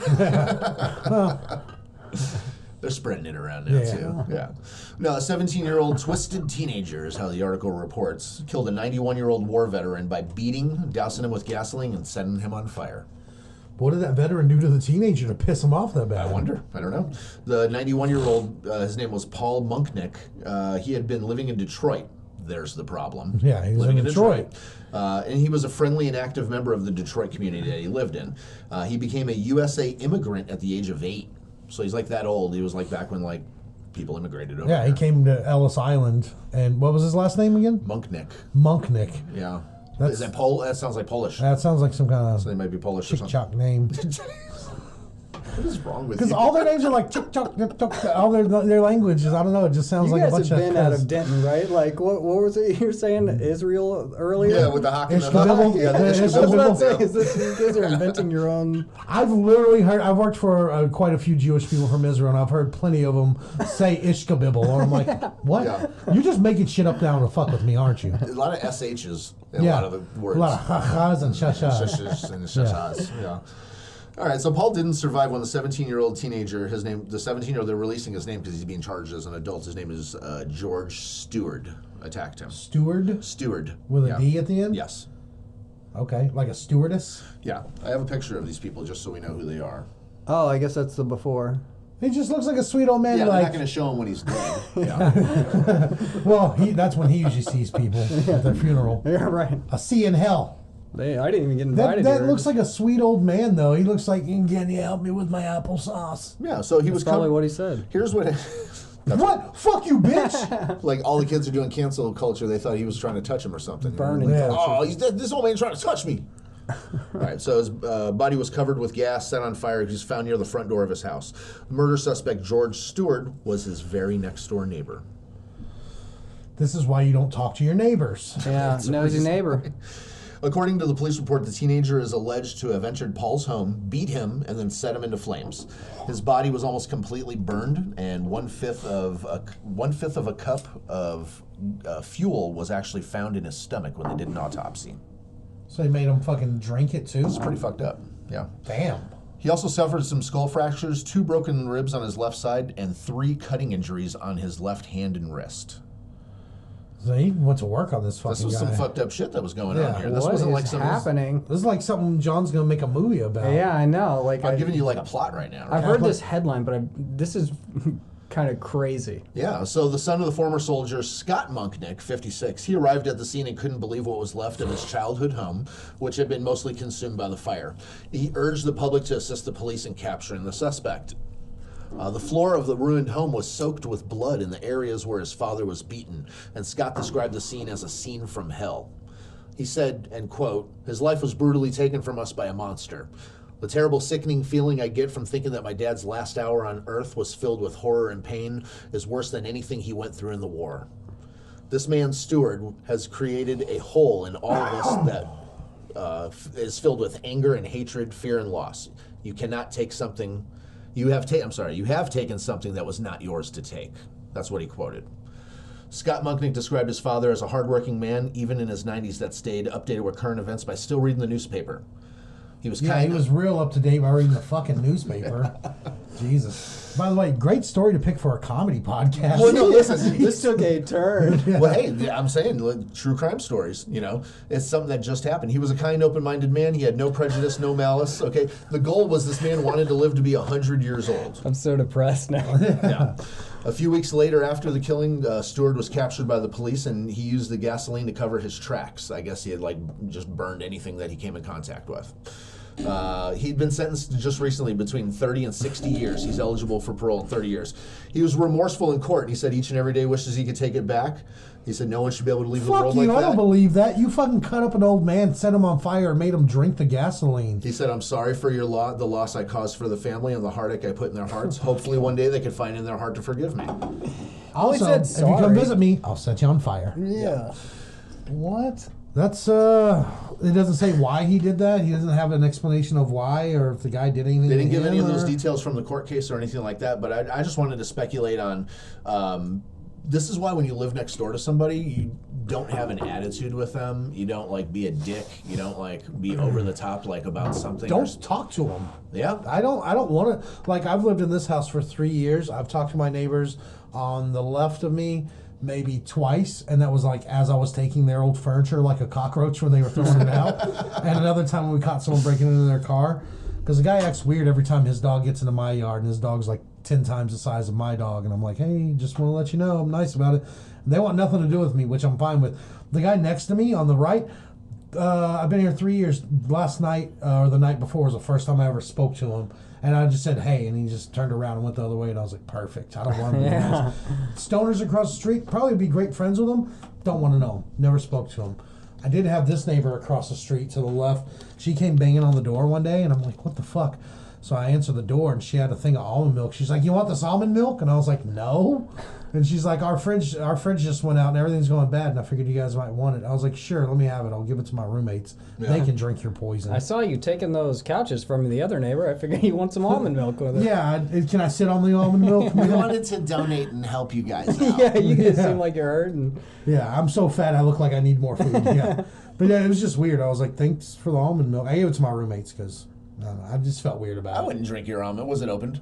[SPEAKER 4] They're spreading it around now, too. Yeah. No, a 17-year-old twisted teenager is how the article reports. Killed a 91-year-old war veteran by beating, dousing him with gasoline, and setting him on fire.
[SPEAKER 1] What did that veteran do to the teenager to piss him off that bad?
[SPEAKER 4] I wonder. I don't know. The 91-year-old, his name was Paul Munknick. He had been living in Detroit. There's the problem.
[SPEAKER 1] Yeah, he was
[SPEAKER 4] living
[SPEAKER 1] in Detroit.
[SPEAKER 4] And he was a friendly and active member of the Detroit community that he lived in. He became a USA immigrant at the age of 8. So he's like that old. He was like back when like people immigrated over
[SPEAKER 1] Yeah,
[SPEAKER 4] there.
[SPEAKER 1] he came to Ellis Island. And what was his last name again?
[SPEAKER 4] Munknick.
[SPEAKER 1] Munknick.
[SPEAKER 4] Yeah.
[SPEAKER 1] That's-
[SPEAKER 4] Is that Pol? That sounds like Polish.
[SPEAKER 1] That sounds like some kind
[SPEAKER 4] So they
[SPEAKER 1] of
[SPEAKER 4] might be Polish or something.
[SPEAKER 1] chick-chock name.
[SPEAKER 4] What is wrong with
[SPEAKER 1] Because
[SPEAKER 4] you?
[SPEAKER 1] all their names are like chick-chock, all their languages. I don't know. It just sounds
[SPEAKER 3] You
[SPEAKER 1] like a
[SPEAKER 3] guys
[SPEAKER 1] bunch
[SPEAKER 3] have
[SPEAKER 1] of...
[SPEAKER 3] been out of Denton, right? Like, what was it you were saying? Israel earlier?
[SPEAKER 4] Yeah, with the hockey.
[SPEAKER 1] Ishkabibble?
[SPEAKER 4] Yeah, the
[SPEAKER 1] Yeah,
[SPEAKER 3] That's
[SPEAKER 4] Ishkabibble.
[SPEAKER 3] what I'm saying. Is this, you guys are inventing your own...
[SPEAKER 1] I've literally heard... I've worked for quite a few Jewish people from Israel, and I've heard plenty of them say Ishkabibble. Or I'm like, what?
[SPEAKER 4] Yeah.
[SPEAKER 1] You're just making shit up now to fuck with me, aren't you?
[SPEAKER 4] A lot of SHs in a lot of the words.
[SPEAKER 1] A lot of ha-has and shashas.
[SPEAKER 4] Shishs and shashas. Yeah. All right, so Paul didn't survive when the 17-year-old teenager, the 17-year-old, they're releasing his name because he's being charged as an adult. His name is George Stewart, attacked him.
[SPEAKER 1] Steward?
[SPEAKER 4] Stewart.
[SPEAKER 1] With a D at the end?
[SPEAKER 4] Yes.
[SPEAKER 1] Okay, like a stewardess.
[SPEAKER 4] Yeah, I have a picture of these people just so we know who they are.
[SPEAKER 3] Oh, I guess that's the before.
[SPEAKER 1] He just looks like a sweet old man.
[SPEAKER 4] Yeah, they're
[SPEAKER 1] like,
[SPEAKER 4] not going to show him when he's dead. Yeah.
[SPEAKER 1] well, that's when he usually sees people at their funeral.
[SPEAKER 3] Yeah, right.
[SPEAKER 1] A sea in hell.
[SPEAKER 3] I didn't even get
[SPEAKER 1] That,
[SPEAKER 3] invited.
[SPEAKER 1] that
[SPEAKER 3] here.
[SPEAKER 1] looks like a sweet old man, though. He looks like, can you help me with my applesauce?
[SPEAKER 4] Yeah, so he was
[SPEAKER 3] probably what he said.
[SPEAKER 4] Here's what.
[SPEAKER 1] What? Fuck you, bitch!
[SPEAKER 4] Like all the kids are doing cancel culture. They thought he was trying to touch him or something.
[SPEAKER 3] Burning.
[SPEAKER 1] Yeah.
[SPEAKER 4] Oh, this old man's trying to touch me. All right, so his body was covered with gas, set on fire. He was found near the front door of his house. Murder suspect George Stewart was his very next door neighbor.
[SPEAKER 1] This is why you don't talk to your neighbors.
[SPEAKER 3] Yeah, nosy neighbor.
[SPEAKER 4] According to the police report, the teenager is alleged to have entered Paul's home, beat him, and then set him into flames. His body was almost completely burned, and one-fifth of a cup of fuel was actually found in his stomach when they did an autopsy.
[SPEAKER 1] So he made him fucking drink it, too?
[SPEAKER 4] It's pretty fucked up. Yeah.
[SPEAKER 1] Damn.
[SPEAKER 4] He also suffered some skull fractures, 2 broken ribs on his left side, and 3 cutting injuries on his left hand and wrist.
[SPEAKER 1] So he went to work on this fucking
[SPEAKER 4] This was
[SPEAKER 1] guy.
[SPEAKER 4] some fucked up shit that was going on here. This
[SPEAKER 3] What
[SPEAKER 4] wasn't
[SPEAKER 3] is
[SPEAKER 4] like some.
[SPEAKER 3] happening?
[SPEAKER 1] This is like something John's gonna make a movie about.
[SPEAKER 3] Yeah, I know. Like
[SPEAKER 4] I'm giving you like a plot right now. Right?
[SPEAKER 3] I've heard this headline, but this is kind of crazy.
[SPEAKER 4] Yeah, so the son of the former soldier, Scott Munknick, 56, he arrived at the scene and couldn't believe what was left of his childhood home, which had been mostly consumed by the fire. He urged the public to assist the police in capturing the suspect. The floor of the ruined home was soaked with blood in the areas where his father was beaten, and Scott described the scene as a scene from hell. He said, and quote, "His life was brutally taken from us by a monster. The terrible, sickening feeling I get from thinking that my dad's last hour on earth was filled with horror and pain is worse than anything he went through in the war. This man, Stewart, has created a hole in all of us that is filled with anger and hatred, fear and loss. You cannot take something... You have taken something that was not yours to take." That's what he quoted. Scott Munknick described his father as a hardworking man, even in his 90s, that stayed updated with current events by still reading the newspaper. He was
[SPEAKER 1] Yeah, he was real up to date by reading the fucking newspaper. Jesus. By the way, great story to pick for a comedy podcast.
[SPEAKER 4] Well, no, listen,
[SPEAKER 3] This took a turn.
[SPEAKER 4] Well, hey, I'm saying like, true crime stories, you know, it's something that just happened. He was a kind, open-minded man. He had no prejudice, no malice. Okay, the goal was this man wanted to live to be 100 years old.
[SPEAKER 3] I'm so depressed now.
[SPEAKER 4] Yeah. A few weeks later, after the killing, Stewart was captured by the police, and he used the gasoline to cover his tracks. I guess he had like just burned anything that he came in contact with. He'd been sentenced just recently between 30 and 60 years. He's eligible for parole in 30 years. He was remorseful in court. He said each and every day wishes he could take it back. He said no one should be able to leave the
[SPEAKER 1] Fuck
[SPEAKER 4] world
[SPEAKER 1] you,
[SPEAKER 4] like
[SPEAKER 1] I
[SPEAKER 4] that.
[SPEAKER 1] don't believe that. You fucking cut up an old man, set him on fire, and made him drink the gasoline.
[SPEAKER 4] He said, "I'm sorry for the loss I caused for the family and the heartache I put in their hearts. Hopefully one day they can find in their heart to forgive me."
[SPEAKER 1] Also,
[SPEAKER 3] said
[SPEAKER 1] if you come
[SPEAKER 3] sorry.
[SPEAKER 1] visit me, I'll set you on fire.
[SPEAKER 3] Yeah.
[SPEAKER 1] What? That's, it doesn't say why he did that. He doesn't have an explanation of why or if the guy did anything.
[SPEAKER 4] They didn't
[SPEAKER 1] to
[SPEAKER 4] give
[SPEAKER 1] him,
[SPEAKER 4] any of those
[SPEAKER 1] or-
[SPEAKER 4] details from the court case or anything like that, but I just wanted to speculate on, this is why when you live next door to somebody, you don't have an attitude with them. You don't like be a dick. You don't like be over the top like about something.
[SPEAKER 1] Don't talk to him.
[SPEAKER 4] Yeah.
[SPEAKER 1] I don't want to. Like, I've lived in this house for 3 years. I've talked to my neighbors on the left of me maybe twice, and that was like as I was taking their old furniture like a cockroach when they were throwing it out. And another time when we caught someone breaking into their car, because the guy acts weird every time his dog gets into my yard, and his dog's like 10 times the size of my dog, and I'm like, hey, just want to let you know I'm nice about it. And they want nothing to do with me, which I'm fine with. The guy next to me on the right, I've been here 3 years. Last night or the night before was the first time I ever spoke to him. And I just said, hey, and he just turned around and went the other way, and I was like, perfect. I don't want to be
[SPEAKER 3] Yeah.
[SPEAKER 1] Stoners across the street, probably be great friends with them. Don't want to know him. Never spoke to him. I did have this neighbor across the street to the left. She came banging on the door one day, and I'm like, what the fuck? So I answered the door, and she had a thing of almond milk. She's like, you want this almond milk? And I was like, no. And she's like, our fridge just went out, and everything's going bad, and I figured you guys might want it. I was like, sure, let me have it. I'll give it to my roommates.
[SPEAKER 4] Yeah.
[SPEAKER 1] They can drink your poison.
[SPEAKER 3] I saw you taking those couches from the other neighbor. I figured you want some almond milk with it.
[SPEAKER 1] Yeah, can I sit on the almond milk?
[SPEAKER 4] We wanted to donate and help you guys out.
[SPEAKER 3] Yeah, you guys
[SPEAKER 1] Yeah.
[SPEAKER 3] seem like you're hurting.
[SPEAKER 1] Yeah, I'm so fat I look like I need more food. Yeah. But yeah, it was just weird. I was like, thanks for the almond milk. I gave it to my roommates because I just felt weird
[SPEAKER 4] I
[SPEAKER 1] about it.
[SPEAKER 4] wouldn't drink your almond. Was it opened?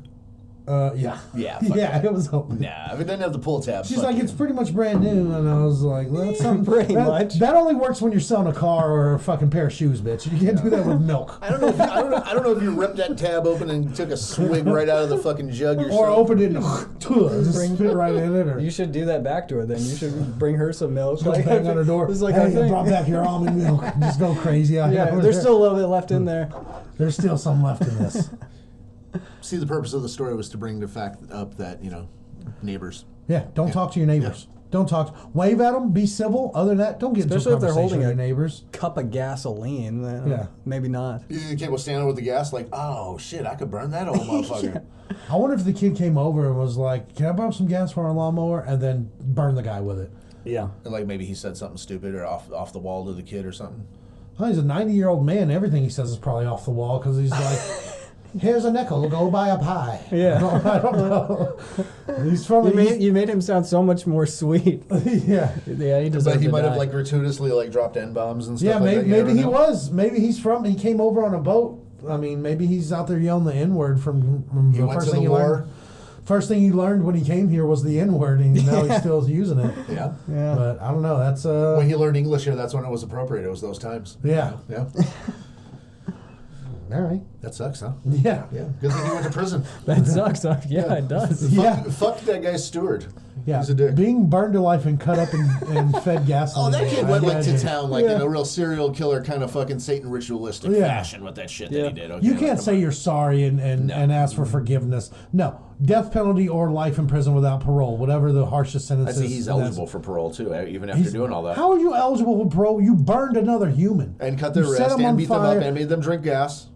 [SPEAKER 1] Yeah.
[SPEAKER 4] Yeah, fuck
[SPEAKER 1] Yeah, it was open.
[SPEAKER 4] Nah, if it doesn't have the pull tab.
[SPEAKER 1] She's
[SPEAKER 4] fuck
[SPEAKER 1] like,
[SPEAKER 4] you.
[SPEAKER 1] it's pretty much brand new, and I was like, well, that's something.
[SPEAKER 3] Pretty
[SPEAKER 1] that,
[SPEAKER 3] much.
[SPEAKER 1] That only works when you're selling a car or a fucking pair of shoes, bitch. You can't do that with milk.
[SPEAKER 4] I don't know. I don't know if you ripped that tab open and took a swig right out of the fucking jug yourself.
[SPEAKER 1] Or opened it and just spit right in it. Or
[SPEAKER 3] You should do that back to her. Then you should bring her some milk.
[SPEAKER 1] just bang on her door.
[SPEAKER 3] It's like
[SPEAKER 1] hey,
[SPEAKER 3] a
[SPEAKER 1] I
[SPEAKER 3] thing.
[SPEAKER 1] brought back your almond milk. Just go crazy out
[SPEAKER 3] Yeah,
[SPEAKER 1] here.
[SPEAKER 3] there's still a little bit left in there.
[SPEAKER 1] There's still some left in this.
[SPEAKER 4] See, the purpose of the story was to bring the fact up that neighbors.
[SPEAKER 1] Yeah, don't talk to your neighbors. Don't talk. Wave at them. Be civil. Other than that, don't get
[SPEAKER 3] Especially if
[SPEAKER 1] into a
[SPEAKER 3] they're
[SPEAKER 1] conversation
[SPEAKER 3] holding
[SPEAKER 1] with your
[SPEAKER 3] a
[SPEAKER 1] neighbors.
[SPEAKER 3] cup of gasoline. Then
[SPEAKER 1] Yeah.
[SPEAKER 3] maybe not.
[SPEAKER 4] You think the kid was standing with the gas like, oh shit, I could burn that old motherfucker.
[SPEAKER 1] I wonder if the kid came over and was like, "Can I borrow some gas for our lawnmower?" and then burn the guy with it.
[SPEAKER 3] Yeah.
[SPEAKER 4] And like maybe he said something stupid or off the wall to the kid or something.
[SPEAKER 1] Oh, he's a 90-year-old man. Everything he says is probably off the wall because he's like, "Here's a nickel. Go buy a pie."
[SPEAKER 3] Yeah.
[SPEAKER 1] I don't know. He's from
[SPEAKER 3] You made him sound so much more sweet.
[SPEAKER 1] yeah.
[SPEAKER 3] Yeah, he deserves
[SPEAKER 4] But he
[SPEAKER 3] to
[SPEAKER 4] might have
[SPEAKER 3] die.
[SPEAKER 4] like gratuitously like dropped N-bombs and stuff
[SPEAKER 1] Yeah,
[SPEAKER 4] like
[SPEAKER 1] maybe,
[SPEAKER 4] that. You never
[SPEAKER 1] maybe he
[SPEAKER 4] know.
[SPEAKER 1] was. Maybe he's from. He came over on a boat. I mean, maybe he's out there yelling the N-word from
[SPEAKER 4] He
[SPEAKER 1] the
[SPEAKER 4] went
[SPEAKER 1] first
[SPEAKER 4] to
[SPEAKER 1] thing
[SPEAKER 4] the
[SPEAKER 1] he
[SPEAKER 4] war.
[SPEAKER 1] learned. First thing he learned when he came here was the N-word, and now he's still using it.
[SPEAKER 4] Yeah.
[SPEAKER 3] Yeah.
[SPEAKER 1] But I don't know. That's
[SPEAKER 4] When he learned English here, that's when it was appropriate. It was those times.
[SPEAKER 1] yeah.
[SPEAKER 4] Yeah.
[SPEAKER 1] All right.
[SPEAKER 4] That sucks, huh?
[SPEAKER 1] Yeah.
[SPEAKER 4] Yeah. Good thing he went to prison.
[SPEAKER 3] That sucks. Yeah, it does.
[SPEAKER 1] Yeah.
[SPEAKER 4] Fuck that guy's steward.
[SPEAKER 1] Yeah.
[SPEAKER 4] He's a dick.
[SPEAKER 1] Being burned to life and cut up and fed gasoline.
[SPEAKER 4] Oh, that kid
[SPEAKER 1] I
[SPEAKER 4] went like to
[SPEAKER 1] imagine.
[SPEAKER 4] town, like
[SPEAKER 3] Yeah.
[SPEAKER 4] in a real serial killer kind of fucking Satan ritualistic
[SPEAKER 1] Yeah.
[SPEAKER 4] fashion with that shit that
[SPEAKER 3] Yeah.
[SPEAKER 4] he did. Okay,
[SPEAKER 1] You
[SPEAKER 4] like,
[SPEAKER 1] can't
[SPEAKER 4] come
[SPEAKER 1] say
[SPEAKER 4] on.
[SPEAKER 1] you're sorry and ask for forgiveness. No. Death penalty or life in prison without parole, whatever the harshest sentence
[SPEAKER 4] I
[SPEAKER 1] is.
[SPEAKER 4] think he's
[SPEAKER 1] that's-
[SPEAKER 4] eligible for parole too, even after
[SPEAKER 1] he's-
[SPEAKER 4] doing all that.
[SPEAKER 1] How are you eligible for parole? You burned another human.
[SPEAKER 4] And cut their
[SPEAKER 1] You set
[SPEAKER 4] wrist
[SPEAKER 1] him on
[SPEAKER 4] and beat them
[SPEAKER 1] fire.
[SPEAKER 4] up and made them drink gas.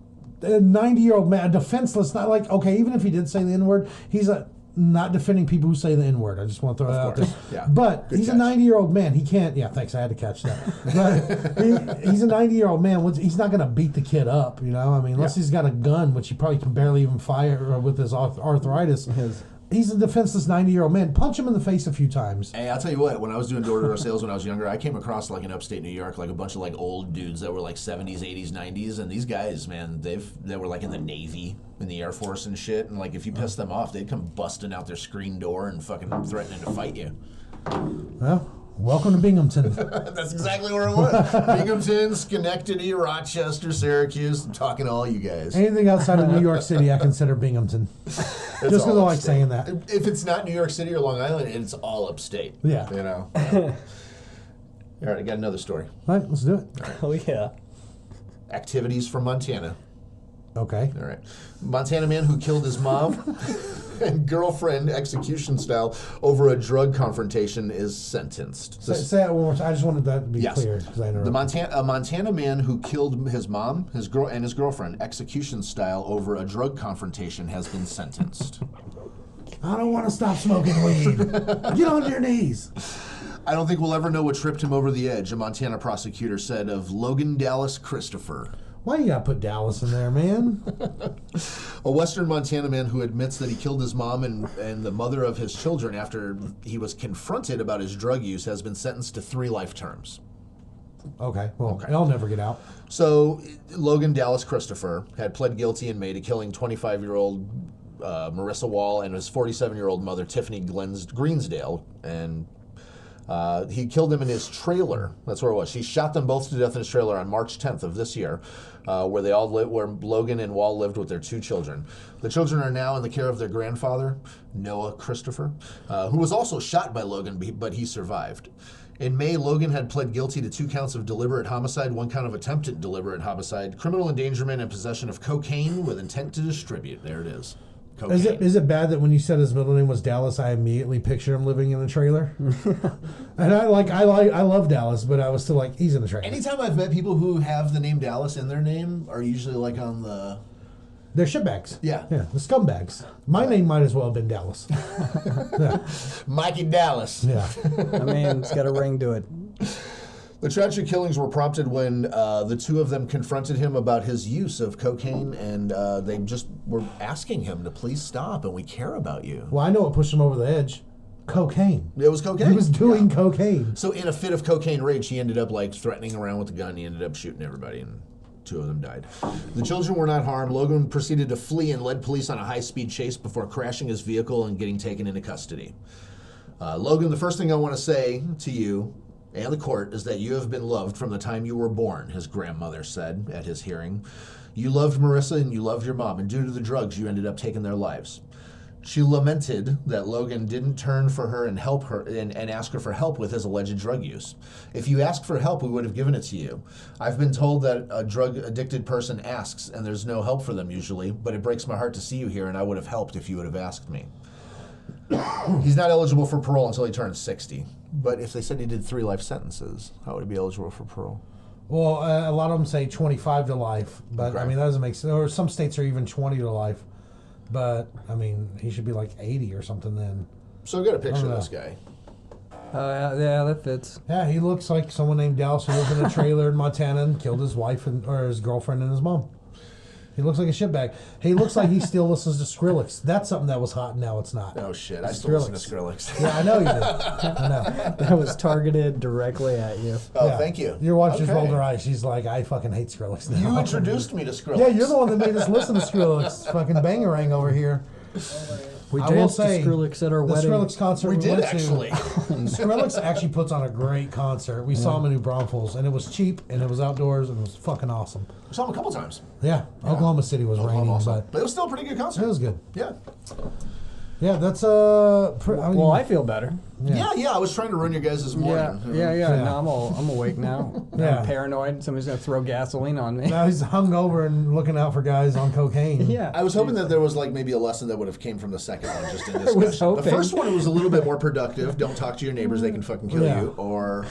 [SPEAKER 1] A 90-year-old man, defenseless, not like, okay, even if he did say the N-word, he's not defending people who say the N-word. I just want to throw that out there.
[SPEAKER 4] course. Yeah.
[SPEAKER 1] But
[SPEAKER 4] Good
[SPEAKER 1] he's
[SPEAKER 4] catch.
[SPEAKER 1] a 90-year-old man. He can't, yeah, thanks, I had to catch that. But he's a 90-year-old man. He's not going to beat the kid up, you know? I mean, unless he's got a gun, which he probably can barely even fire with his arthritis. He's a defenseless 90-year-old man. Punch him in the face a few times.
[SPEAKER 4] Hey, I'll tell you what, when I was doing door-to-door sales when I was younger, I came across like in upstate New York, like a bunch of like old dudes that were like 70s, 80s, 90s, and these guys, man, they were like in the Navy, in the Air Force and shit, and like if you pissed them off, they'd come busting out their screen door and fucking threatening to fight you.
[SPEAKER 1] Well, welcome to Binghamton.
[SPEAKER 4] That's exactly where it was. Binghamton, Schenectady, Rochester, Syracuse. I'm talking to all you guys.
[SPEAKER 1] Anything outside of New York City, I consider Binghamton. Just because I
[SPEAKER 4] all
[SPEAKER 1] like
[SPEAKER 4] upstate.
[SPEAKER 1] saying that.
[SPEAKER 4] If it's not New York City or Long Island, it's all upstate.
[SPEAKER 1] Yeah.
[SPEAKER 4] You know? All right, I got another story.
[SPEAKER 1] All right, let's do it.
[SPEAKER 3] Oh yeah.
[SPEAKER 4] Activities from Montana.
[SPEAKER 1] Okay.
[SPEAKER 4] All right. Montana man who killed his mom and girlfriend execution style over a drug confrontation is sentenced.
[SPEAKER 1] Say that one more time. I just wanted that to be
[SPEAKER 4] Yes.
[SPEAKER 1] clear because I interrupted.
[SPEAKER 4] A Montana man who killed his mom, his girlfriend execution style over a drug confrontation has been sentenced.
[SPEAKER 1] I don't want to stop smoking weed. Get on your knees.
[SPEAKER 4] I don't think we'll ever know what tripped him over the edge, a Montana prosecutor said of Logan Dallas Christopher.
[SPEAKER 1] Why you gotta put Dallas in there, man?
[SPEAKER 4] A Western Montana man who admits that he killed his mom and the mother of his children after he was confronted about his drug use has been sentenced to 3 life terms.
[SPEAKER 1] Okay, well, I'll never get out.
[SPEAKER 4] So, Logan Dallas Christopher had pled guilty in May to killing 25-year-old Marissa Wall and his 47-year-old mother, Tiffany Greensdale, and he killed them in his trailer. That's where it was. She shot them both to death in his trailer on March 10th of this year, where they all where Logan and Wall lived with their 2 children. The children are now in the care of their grandfather, Noah Christopher, who was also shot by Logan, but he survived. In May, Logan had pled guilty to 2 counts of deliberate homicide, 1 count of attempted deliberate homicide, criminal endangerment, and possession of cocaine with intent to distribute. There it is. Cocaine.
[SPEAKER 1] Is it bad that when you said his middle name was Dallas, I immediately pictured him living in a trailer? And I love Dallas, but I was still like, he's in a trailer.
[SPEAKER 4] Anytime I've met people who have the name Dallas in their name are usually like on the...
[SPEAKER 1] They're shitbags.
[SPEAKER 4] Yeah.
[SPEAKER 1] Yeah, the scumbags. My name might as well have been Dallas. Yeah.
[SPEAKER 4] Mikey Dallas.
[SPEAKER 1] Yeah.
[SPEAKER 3] I mean, it's got a ring to it.
[SPEAKER 4] The tragic killings were prompted when the 2 of them confronted him about his use of cocaine, and they just were asking him to please stop, and we care about you.
[SPEAKER 1] Well, I know what pushed him over the edge. Cocaine.
[SPEAKER 4] It was cocaine.
[SPEAKER 1] He was doing cocaine.
[SPEAKER 4] So in a fit of cocaine rage, he ended up like threatening around with a gun. He ended up shooting everybody and 2 of them died. The children were not harmed. Logan proceeded to flee and led police on a high-speed chase before crashing his vehicle and getting taken into custody. Logan, the first thing I want to say to you and the court is that you have been loved from the time you were born, his grandmother said at his hearing. You loved Marissa and you loved your mom, and due to the drugs, you ended up taking their lives. She lamented that Logan didn't turn for her and help her and ask her for help with his alleged drug use. If you asked for help, we would have given it to you. I've been told that a drug-addicted person asks, and there's no help for them usually, but it breaks my heart to see you here, and I would have helped if you would have asked me. He's not eligible for parole until he turns 60. But if they said he did 3 life sentences, how would he be eligible for parole?
[SPEAKER 1] Well, a lot of them say 25 to life, but
[SPEAKER 4] Okay.
[SPEAKER 1] I mean that doesn't make sense. Or some states are even 20 to life. But I mean, he should be like 80 or something then.
[SPEAKER 4] So I got a picture
[SPEAKER 1] Oh,
[SPEAKER 4] of this guy.
[SPEAKER 3] Yeah, that fits.
[SPEAKER 1] Yeah, he looks like someone named Dallas who lived in a trailer in Montana and killed his wife or his girlfriend and his mom. He looks like a shitbag. He looks like he still listens to Skrillex. That's something that was hot, and now it's not.
[SPEAKER 4] Oh shit! I still listen to Skrillex.
[SPEAKER 1] Yeah, I know you did. I know.
[SPEAKER 3] That was targeted directly at you.
[SPEAKER 4] Oh,
[SPEAKER 1] Yeah.
[SPEAKER 4] thank you.
[SPEAKER 1] Your wife just
[SPEAKER 4] Okay.
[SPEAKER 1] rolled her eyes. She's like, I fucking hate Skrillex now.
[SPEAKER 4] You introduced me to Skrillex.
[SPEAKER 1] Yeah, you're the one that made us listen to Skrillex. Fucking bangarang over here.
[SPEAKER 3] We
[SPEAKER 1] I will
[SPEAKER 3] danced
[SPEAKER 1] say,
[SPEAKER 3] to Skrillex at our
[SPEAKER 1] the
[SPEAKER 3] wedding.
[SPEAKER 1] Skrillex concert
[SPEAKER 4] We did
[SPEAKER 1] went
[SPEAKER 4] actually.
[SPEAKER 1] to. Skrillex actually puts on a great concert. We saw him in New Braunfels, and it was cheap, and it was outdoors, and it was fucking awesome.
[SPEAKER 4] I saw him a couple times.
[SPEAKER 1] Yeah, Oklahoma City was
[SPEAKER 4] Oklahoma
[SPEAKER 1] raining,
[SPEAKER 4] also.
[SPEAKER 1] but
[SPEAKER 4] But it was still a pretty good concert.
[SPEAKER 1] it was good.
[SPEAKER 4] Yeah.
[SPEAKER 1] Yeah, that's
[SPEAKER 3] Well, I feel better.
[SPEAKER 4] Yeah. I was trying to ruin your guys' morning.
[SPEAKER 3] Yeah.
[SPEAKER 1] Yeah.
[SPEAKER 3] No, I'm awake now.
[SPEAKER 1] Yeah.
[SPEAKER 3] I'm paranoid. Somebody's gonna throw gasoline on me.
[SPEAKER 1] Now he's hungover and looking out for guys on cocaine.
[SPEAKER 3] Yeah.
[SPEAKER 4] I was hoping that there was like maybe a lesson that would have came from the second one, just in
[SPEAKER 3] was
[SPEAKER 4] discussion. The
[SPEAKER 3] hoping.
[SPEAKER 4] first one was a little bit more productive. Don't talk to your neighbors; they can fucking kill
[SPEAKER 1] Yeah.
[SPEAKER 4] you. Or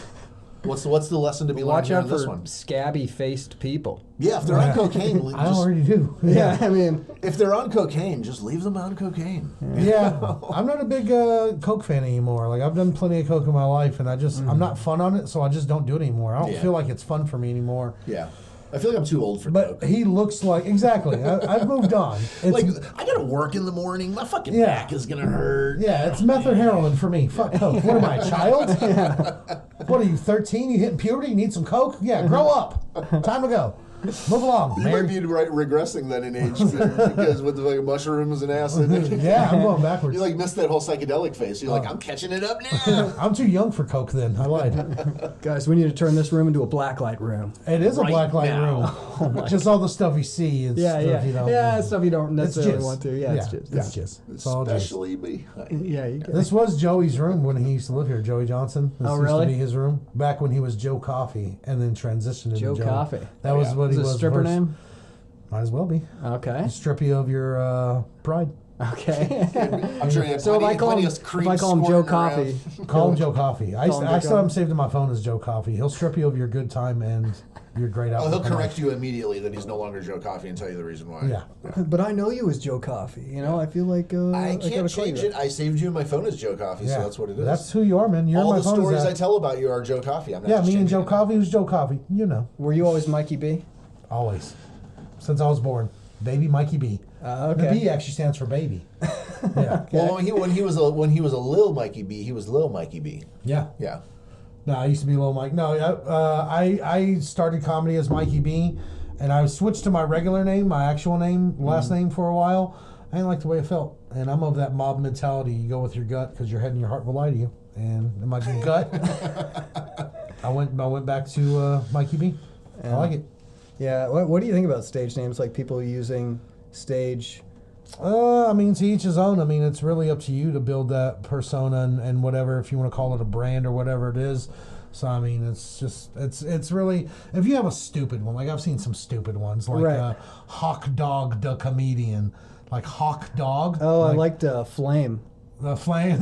[SPEAKER 4] what's the lesson to be learned
[SPEAKER 3] Watch
[SPEAKER 4] here
[SPEAKER 3] out
[SPEAKER 4] on this
[SPEAKER 3] for
[SPEAKER 4] one?
[SPEAKER 3] scabby-faced people.
[SPEAKER 4] Yeah, if they're on cocaine,
[SPEAKER 1] I
[SPEAKER 4] just,
[SPEAKER 1] already do.
[SPEAKER 3] Yeah, I mean,
[SPEAKER 4] if they're on cocaine, just leave them on cocaine.
[SPEAKER 1] Yeah, I'm not a big Coke fan anymore. Like I've done plenty of Coke in my life, and I'm not fun on it, so I just don't do it anymore. I don't
[SPEAKER 4] Yeah.
[SPEAKER 1] feel like it's fun for me anymore.
[SPEAKER 4] Yeah, I feel like I'm too old for
[SPEAKER 1] But
[SPEAKER 4] coke.
[SPEAKER 1] he looks like exactly. I've moved on. It's,
[SPEAKER 4] Like I gotta work in the morning. My fucking
[SPEAKER 1] Yeah.
[SPEAKER 4] back is gonna hurt.
[SPEAKER 1] yeah, it's meth or heroin for me. Fuck Coke. What am I, a child? What are you, 13? You hitting puberty? You need some Coke? Yeah, grow up. Time to go. Move along.
[SPEAKER 4] You
[SPEAKER 1] Mary.
[SPEAKER 4] might be regressing then in age because with the like mushrooms and acid.
[SPEAKER 1] Yeah, I'm going backwards.
[SPEAKER 4] You like missed that whole psychedelic phase. You're like, I'm catching it up now.
[SPEAKER 1] I'm too young for Coke then. I lied.
[SPEAKER 3] guys, we need to turn this room into a blacklight room.
[SPEAKER 1] It is a
[SPEAKER 4] Right
[SPEAKER 1] black light
[SPEAKER 4] now.
[SPEAKER 1] room. Just all the stuff you see and
[SPEAKER 3] Yeah,
[SPEAKER 1] stuff you don't.
[SPEAKER 3] yeah, stuff you don't
[SPEAKER 1] It's
[SPEAKER 3] necessarily
[SPEAKER 1] jizz.
[SPEAKER 3] want to. Yeah, it's just.
[SPEAKER 1] It's just. It's all jizz.
[SPEAKER 4] Especially behind.
[SPEAKER 3] Yeah, you get
[SPEAKER 1] This was Joey's room when he used to live here. Joey Johnson. This
[SPEAKER 3] Oh,
[SPEAKER 1] used
[SPEAKER 3] really?
[SPEAKER 1] to be his room back when he was Joe Coffee, and then transitioned into
[SPEAKER 3] Joe
[SPEAKER 1] Joey.
[SPEAKER 3] Coffee.
[SPEAKER 1] That was
[SPEAKER 4] yeah.
[SPEAKER 1] what
[SPEAKER 3] Is
[SPEAKER 1] he
[SPEAKER 3] it a
[SPEAKER 1] was.
[SPEAKER 3] stripper
[SPEAKER 1] first.
[SPEAKER 3] name?
[SPEAKER 1] Might as well be.
[SPEAKER 3] Okay.
[SPEAKER 1] Strip you of your pride.
[SPEAKER 3] Okay.
[SPEAKER 4] I'm sure you have
[SPEAKER 3] So if I call
[SPEAKER 4] plenty
[SPEAKER 3] him,
[SPEAKER 4] of cream
[SPEAKER 3] if I call him Joe
[SPEAKER 4] squirting around.
[SPEAKER 3] Coffee,
[SPEAKER 1] Call him Joe Coffee. I
[SPEAKER 3] Call him Joe
[SPEAKER 1] still have him
[SPEAKER 3] Coffee.
[SPEAKER 1] saved in my phone as Joe Coffee. He'll strip you of your good time and your great
[SPEAKER 4] Oh,
[SPEAKER 1] outfit.
[SPEAKER 4] he'll correct you immediately that he's no longer Joe Coffee and tell you the reason why.
[SPEAKER 1] Yeah.
[SPEAKER 3] but I know you as Joe Coffee. You know, I feel like
[SPEAKER 4] I
[SPEAKER 3] gotta
[SPEAKER 4] can't
[SPEAKER 3] call you
[SPEAKER 4] change
[SPEAKER 3] that.
[SPEAKER 4] it. I saved you in my phone as Joe Coffee,
[SPEAKER 1] Yeah.
[SPEAKER 4] so that's what it is.
[SPEAKER 1] That's who you are, man. You're
[SPEAKER 4] all
[SPEAKER 1] my
[SPEAKER 4] the
[SPEAKER 1] phone.
[SPEAKER 4] stories
[SPEAKER 1] is
[SPEAKER 4] I
[SPEAKER 1] that.
[SPEAKER 4] tell about you are Joe Coffee. I'm not
[SPEAKER 1] Yeah,
[SPEAKER 4] just
[SPEAKER 1] me and
[SPEAKER 4] changing
[SPEAKER 1] Joe
[SPEAKER 4] it.
[SPEAKER 1] Coffee. Who's Joe Coffee? You know,
[SPEAKER 3] Were you always Mikey B?
[SPEAKER 1] always, since I was born, baby Mikey B.
[SPEAKER 3] Okay.
[SPEAKER 1] The B actually stands for baby. Yeah.
[SPEAKER 4] Well, when he was a Lil Mikey B, he was Lil Mikey B.
[SPEAKER 1] Yeah.
[SPEAKER 4] Yeah.
[SPEAKER 1] No, I used to be Lil Mike. No, I started comedy as Mikey B, and I switched to my regular name, my actual name, last name for a while. I didn't like the way it felt, and I'm of that mob mentality. You go with your gut because your head and your heart will lie to you. And in my gut, I went back to Mikey B. I like it.
[SPEAKER 3] Yeah. What do you think about stage names? Like people using stage.
[SPEAKER 1] I mean, to each his own. I mean, it's really up to you to build that persona and whatever, if you want to call it a brand or whatever it is. So, I mean, it's just, it's really, if you have a stupid one, like I've seen some stupid ones, like
[SPEAKER 3] Right.
[SPEAKER 1] Hawk Dog the Comedian, like Hawk Dog.
[SPEAKER 3] Oh, I liked Flame.
[SPEAKER 1] The Flame.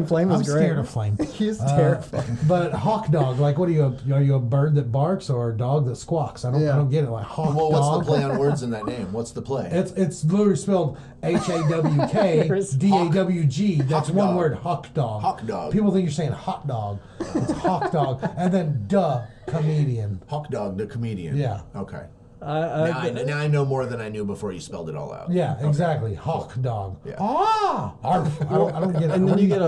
[SPEAKER 3] Flame was
[SPEAKER 1] I'm
[SPEAKER 3] great.
[SPEAKER 1] scared of Flame.
[SPEAKER 3] He's terrifying.
[SPEAKER 1] But Hawk Dog, like, what are you a bird that barks or a dog that squawks? I don't get it. Like Hawk
[SPEAKER 4] Well,
[SPEAKER 1] Dog.
[SPEAKER 4] what's the play on words in that name? What's the play?
[SPEAKER 1] It's literally spelled HAWKDAWG. That's
[SPEAKER 4] Hawk
[SPEAKER 1] one
[SPEAKER 4] dog.
[SPEAKER 1] word, Hawk Dog.
[SPEAKER 4] Hawk dog.
[SPEAKER 1] People think you're saying hot dog. It's Hawk Dog. And then comedian.
[SPEAKER 4] Hawk Dog, the comedian.
[SPEAKER 1] Yeah.
[SPEAKER 4] Okay. Now I know more than I knew before you spelled it all out.
[SPEAKER 1] Yeah, exactly. Hawk Dog.
[SPEAKER 4] Yeah.
[SPEAKER 1] Arf. I don't get it.
[SPEAKER 3] And then you get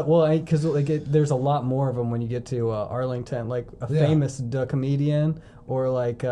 [SPEAKER 3] because there's a lot more of them when you get to Arlington, like a
[SPEAKER 1] Yeah.
[SPEAKER 3] famous comedian or like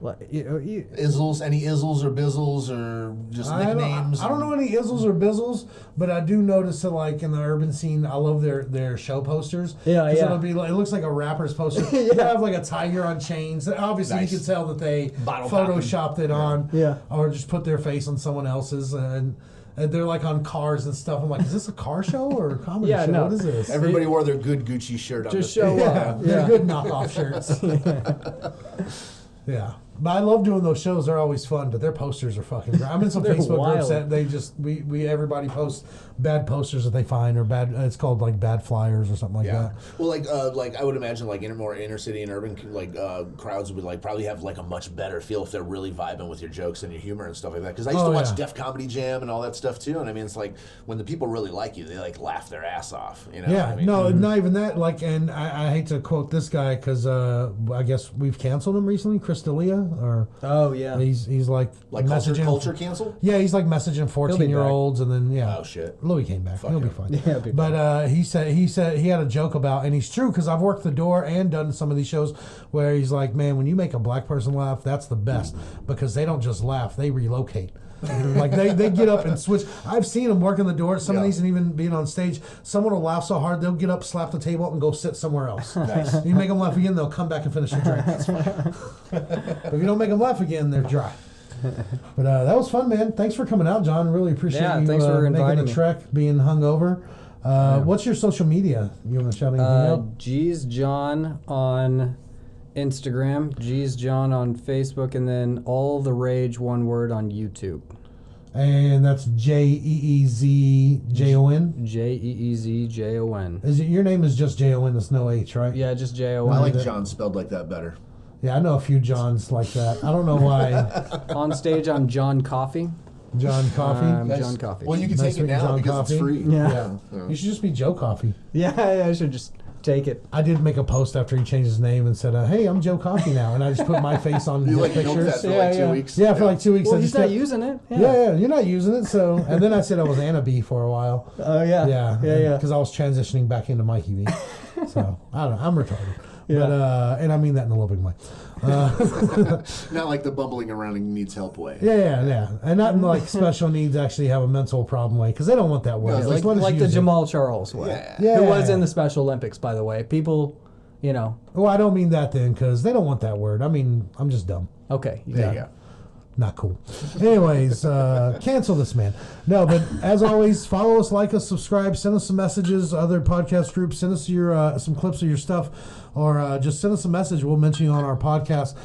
[SPEAKER 3] Like,
[SPEAKER 4] Izzles, any Izzles or Bizzles or just nicknames?
[SPEAKER 1] I don't know any Izzles or Bizzles, but I do notice that like in the urban scene, I love their show posters.
[SPEAKER 3] Yeah,
[SPEAKER 1] 'Cause
[SPEAKER 3] yeah.
[SPEAKER 1] It'll be like, it looks like a rapper's poster. They have like a tiger on chains. Obviously,
[SPEAKER 4] Nice.
[SPEAKER 1] you can tell that they
[SPEAKER 4] Bottle
[SPEAKER 1] photoshopped it on,
[SPEAKER 3] Yeah.
[SPEAKER 1] or just put their face on someone else's, and they're like on cars and stuff. I'm like, is this a car show or a comedy
[SPEAKER 3] Yeah,
[SPEAKER 1] show?
[SPEAKER 3] no.
[SPEAKER 1] What is this?
[SPEAKER 4] Everybody wore their good Gucci shirt on
[SPEAKER 3] Just
[SPEAKER 4] the
[SPEAKER 3] show
[SPEAKER 1] Yeah,
[SPEAKER 3] up.
[SPEAKER 1] they're
[SPEAKER 3] Yeah.
[SPEAKER 1] good knockoff shirts. Yeah. But I love doing those shows. They're always fun, but their posters are fucking great. I'm in some
[SPEAKER 3] They're
[SPEAKER 1] Facebook groups
[SPEAKER 3] wild.
[SPEAKER 1] that they just we everybody posts bad posters that they find or bad. It's called like bad flyers or something like
[SPEAKER 4] Yeah.
[SPEAKER 1] that.
[SPEAKER 4] Well, like I would imagine, like more inner city and urban crowds would like probably have like a much better feel if they're really vibing with your jokes and your humor and stuff like that. Because I used to watch
[SPEAKER 1] yeah.
[SPEAKER 4] Def Comedy Jam and all that stuff too. And I mean, it's like when the people really like you, they like laugh their ass off. You know?
[SPEAKER 1] Yeah,
[SPEAKER 4] what I mean?
[SPEAKER 1] no, not even that. Like, and I hate to quote this guy because I guess we've canceled him recently, Chris D'Elia, or
[SPEAKER 3] Oh yeah.
[SPEAKER 1] he's like messaging
[SPEAKER 4] culture cancel.
[SPEAKER 1] Yeah, he's like messaging 14-year-olds, and then
[SPEAKER 4] Oh shit.
[SPEAKER 1] Louis came back. He'll be fine.
[SPEAKER 3] Yeah, he'll be
[SPEAKER 1] But he said he had a joke about, and he's true because I've worked the door and done some of these shows where he's like, man, when you make a black person laugh, that's the best because they don't just laugh, they relocate. Like they get up and switch. I've seen them working the door at some of
[SPEAKER 4] Yeah.
[SPEAKER 1] these, and even being on stage, someone will laugh so hard they'll get up, slap the table up, and go sit somewhere else.
[SPEAKER 4] Nice.
[SPEAKER 1] You make them laugh again, they'll come back and finish their drink. That's fine. But if you don't make them laugh again, they're dry. But that was fun, man. Thanks for coming out, John. Really appreciate
[SPEAKER 3] Yeah,
[SPEAKER 1] you
[SPEAKER 3] thanks for
[SPEAKER 1] making
[SPEAKER 3] inviting
[SPEAKER 1] the
[SPEAKER 3] me.
[SPEAKER 1] trek, being hungover. What's your social media? You want to shout anything out?
[SPEAKER 3] G's John on Instagram, G's John on Facebook, and then All the Rage, one word, on YouTube.
[SPEAKER 1] And that's JeeZJon.
[SPEAKER 3] JeeZJon.
[SPEAKER 1] Is it your name is just Jon? There's no H, right?
[SPEAKER 3] Yeah, just
[SPEAKER 4] I
[SPEAKER 3] Jon.
[SPEAKER 4] like
[SPEAKER 1] that-
[SPEAKER 4] John spelled like that better.
[SPEAKER 1] Yeah, I know a few Johns like that. I don't know why.
[SPEAKER 3] On stage, I'm John Coffee.
[SPEAKER 1] John Coffee.
[SPEAKER 3] John Coffee.
[SPEAKER 4] Well, you can
[SPEAKER 1] Nice
[SPEAKER 4] take it
[SPEAKER 1] meeting you,
[SPEAKER 4] now
[SPEAKER 1] John
[SPEAKER 4] because
[SPEAKER 1] Coffee.
[SPEAKER 4] it's free.
[SPEAKER 3] Yeah.
[SPEAKER 1] You should just be Joe Coffee.
[SPEAKER 3] Yeah, I should just take it.
[SPEAKER 1] I did make a post after he changed his name and said, "Hey, I'm Joe Coffee now," and I just put my face on
[SPEAKER 4] You
[SPEAKER 1] his
[SPEAKER 4] like milked
[SPEAKER 1] pictures.
[SPEAKER 4] that for
[SPEAKER 3] Yeah,
[SPEAKER 4] like 2
[SPEAKER 3] yeah.
[SPEAKER 4] weeks.
[SPEAKER 1] Yeah, for like 2 weeks.
[SPEAKER 3] Well,
[SPEAKER 1] I
[SPEAKER 3] he's
[SPEAKER 1] just
[SPEAKER 3] not
[SPEAKER 1] kept-
[SPEAKER 3] using it.
[SPEAKER 1] Yeah, you're not using it. So, and then I said I was Anna B for a while.
[SPEAKER 3] Oh, yeah.
[SPEAKER 1] Yeah, because I was transitioning back into Mikey B. So I don't know. I'm retarded.
[SPEAKER 3] Yeah.
[SPEAKER 1] But and I mean that in a loving way.
[SPEAKER 4] Not like the bumbling around and needs help way.
[SPEAKER 1] Yeah, and not in like special needs actually have a mental problem way because they don't want that word.
[SPEAKER 4] Yeah,
[SPEAKER 1] Just let us
[SPEAKER 3] Like the
[SPEAKER 1] use it.
[SPEAKER 3] Jamal Charles way.
[SPEAKER 4] Yeah.
[SPEAKER 1] Yeah.
[SPEAKER 3] Who was in the Special Olympics, by the way. People, you know.
[SPEAKER 1] Well, I don't mean that then because they don't want that word. I mean, I'm just dumb.
[SPEAKER 3] Okay.
[SPEAKER 4] There you go.
[SPEAKER 1] Not cool. Anyways, cancel this man. No, but as always, follow us, like us, subscribe, send us some messages, other podcast groups, send us your some clips of your stuff, or just send us a message. We'll mention you on our podcast.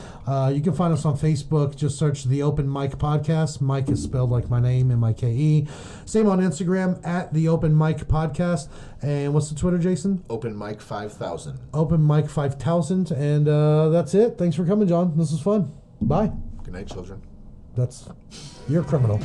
[SPEAKER 1] You can find us on Facebook. Just search The Open Mic Podcast. Mike is spelled like my name, M-I-K-E. Same on Instagram, at The Open Mic Podcast. And what's the Twitter, Jason?
[SPEAKER 4] Open mic 5000.
[SPEAKER 1] Open Mic 5000. And that's it. Thanks for coming, John. This was fun. Bye.
[SPEAKER 4] Good night, children.
[SPEAKER 1] You're a criminal.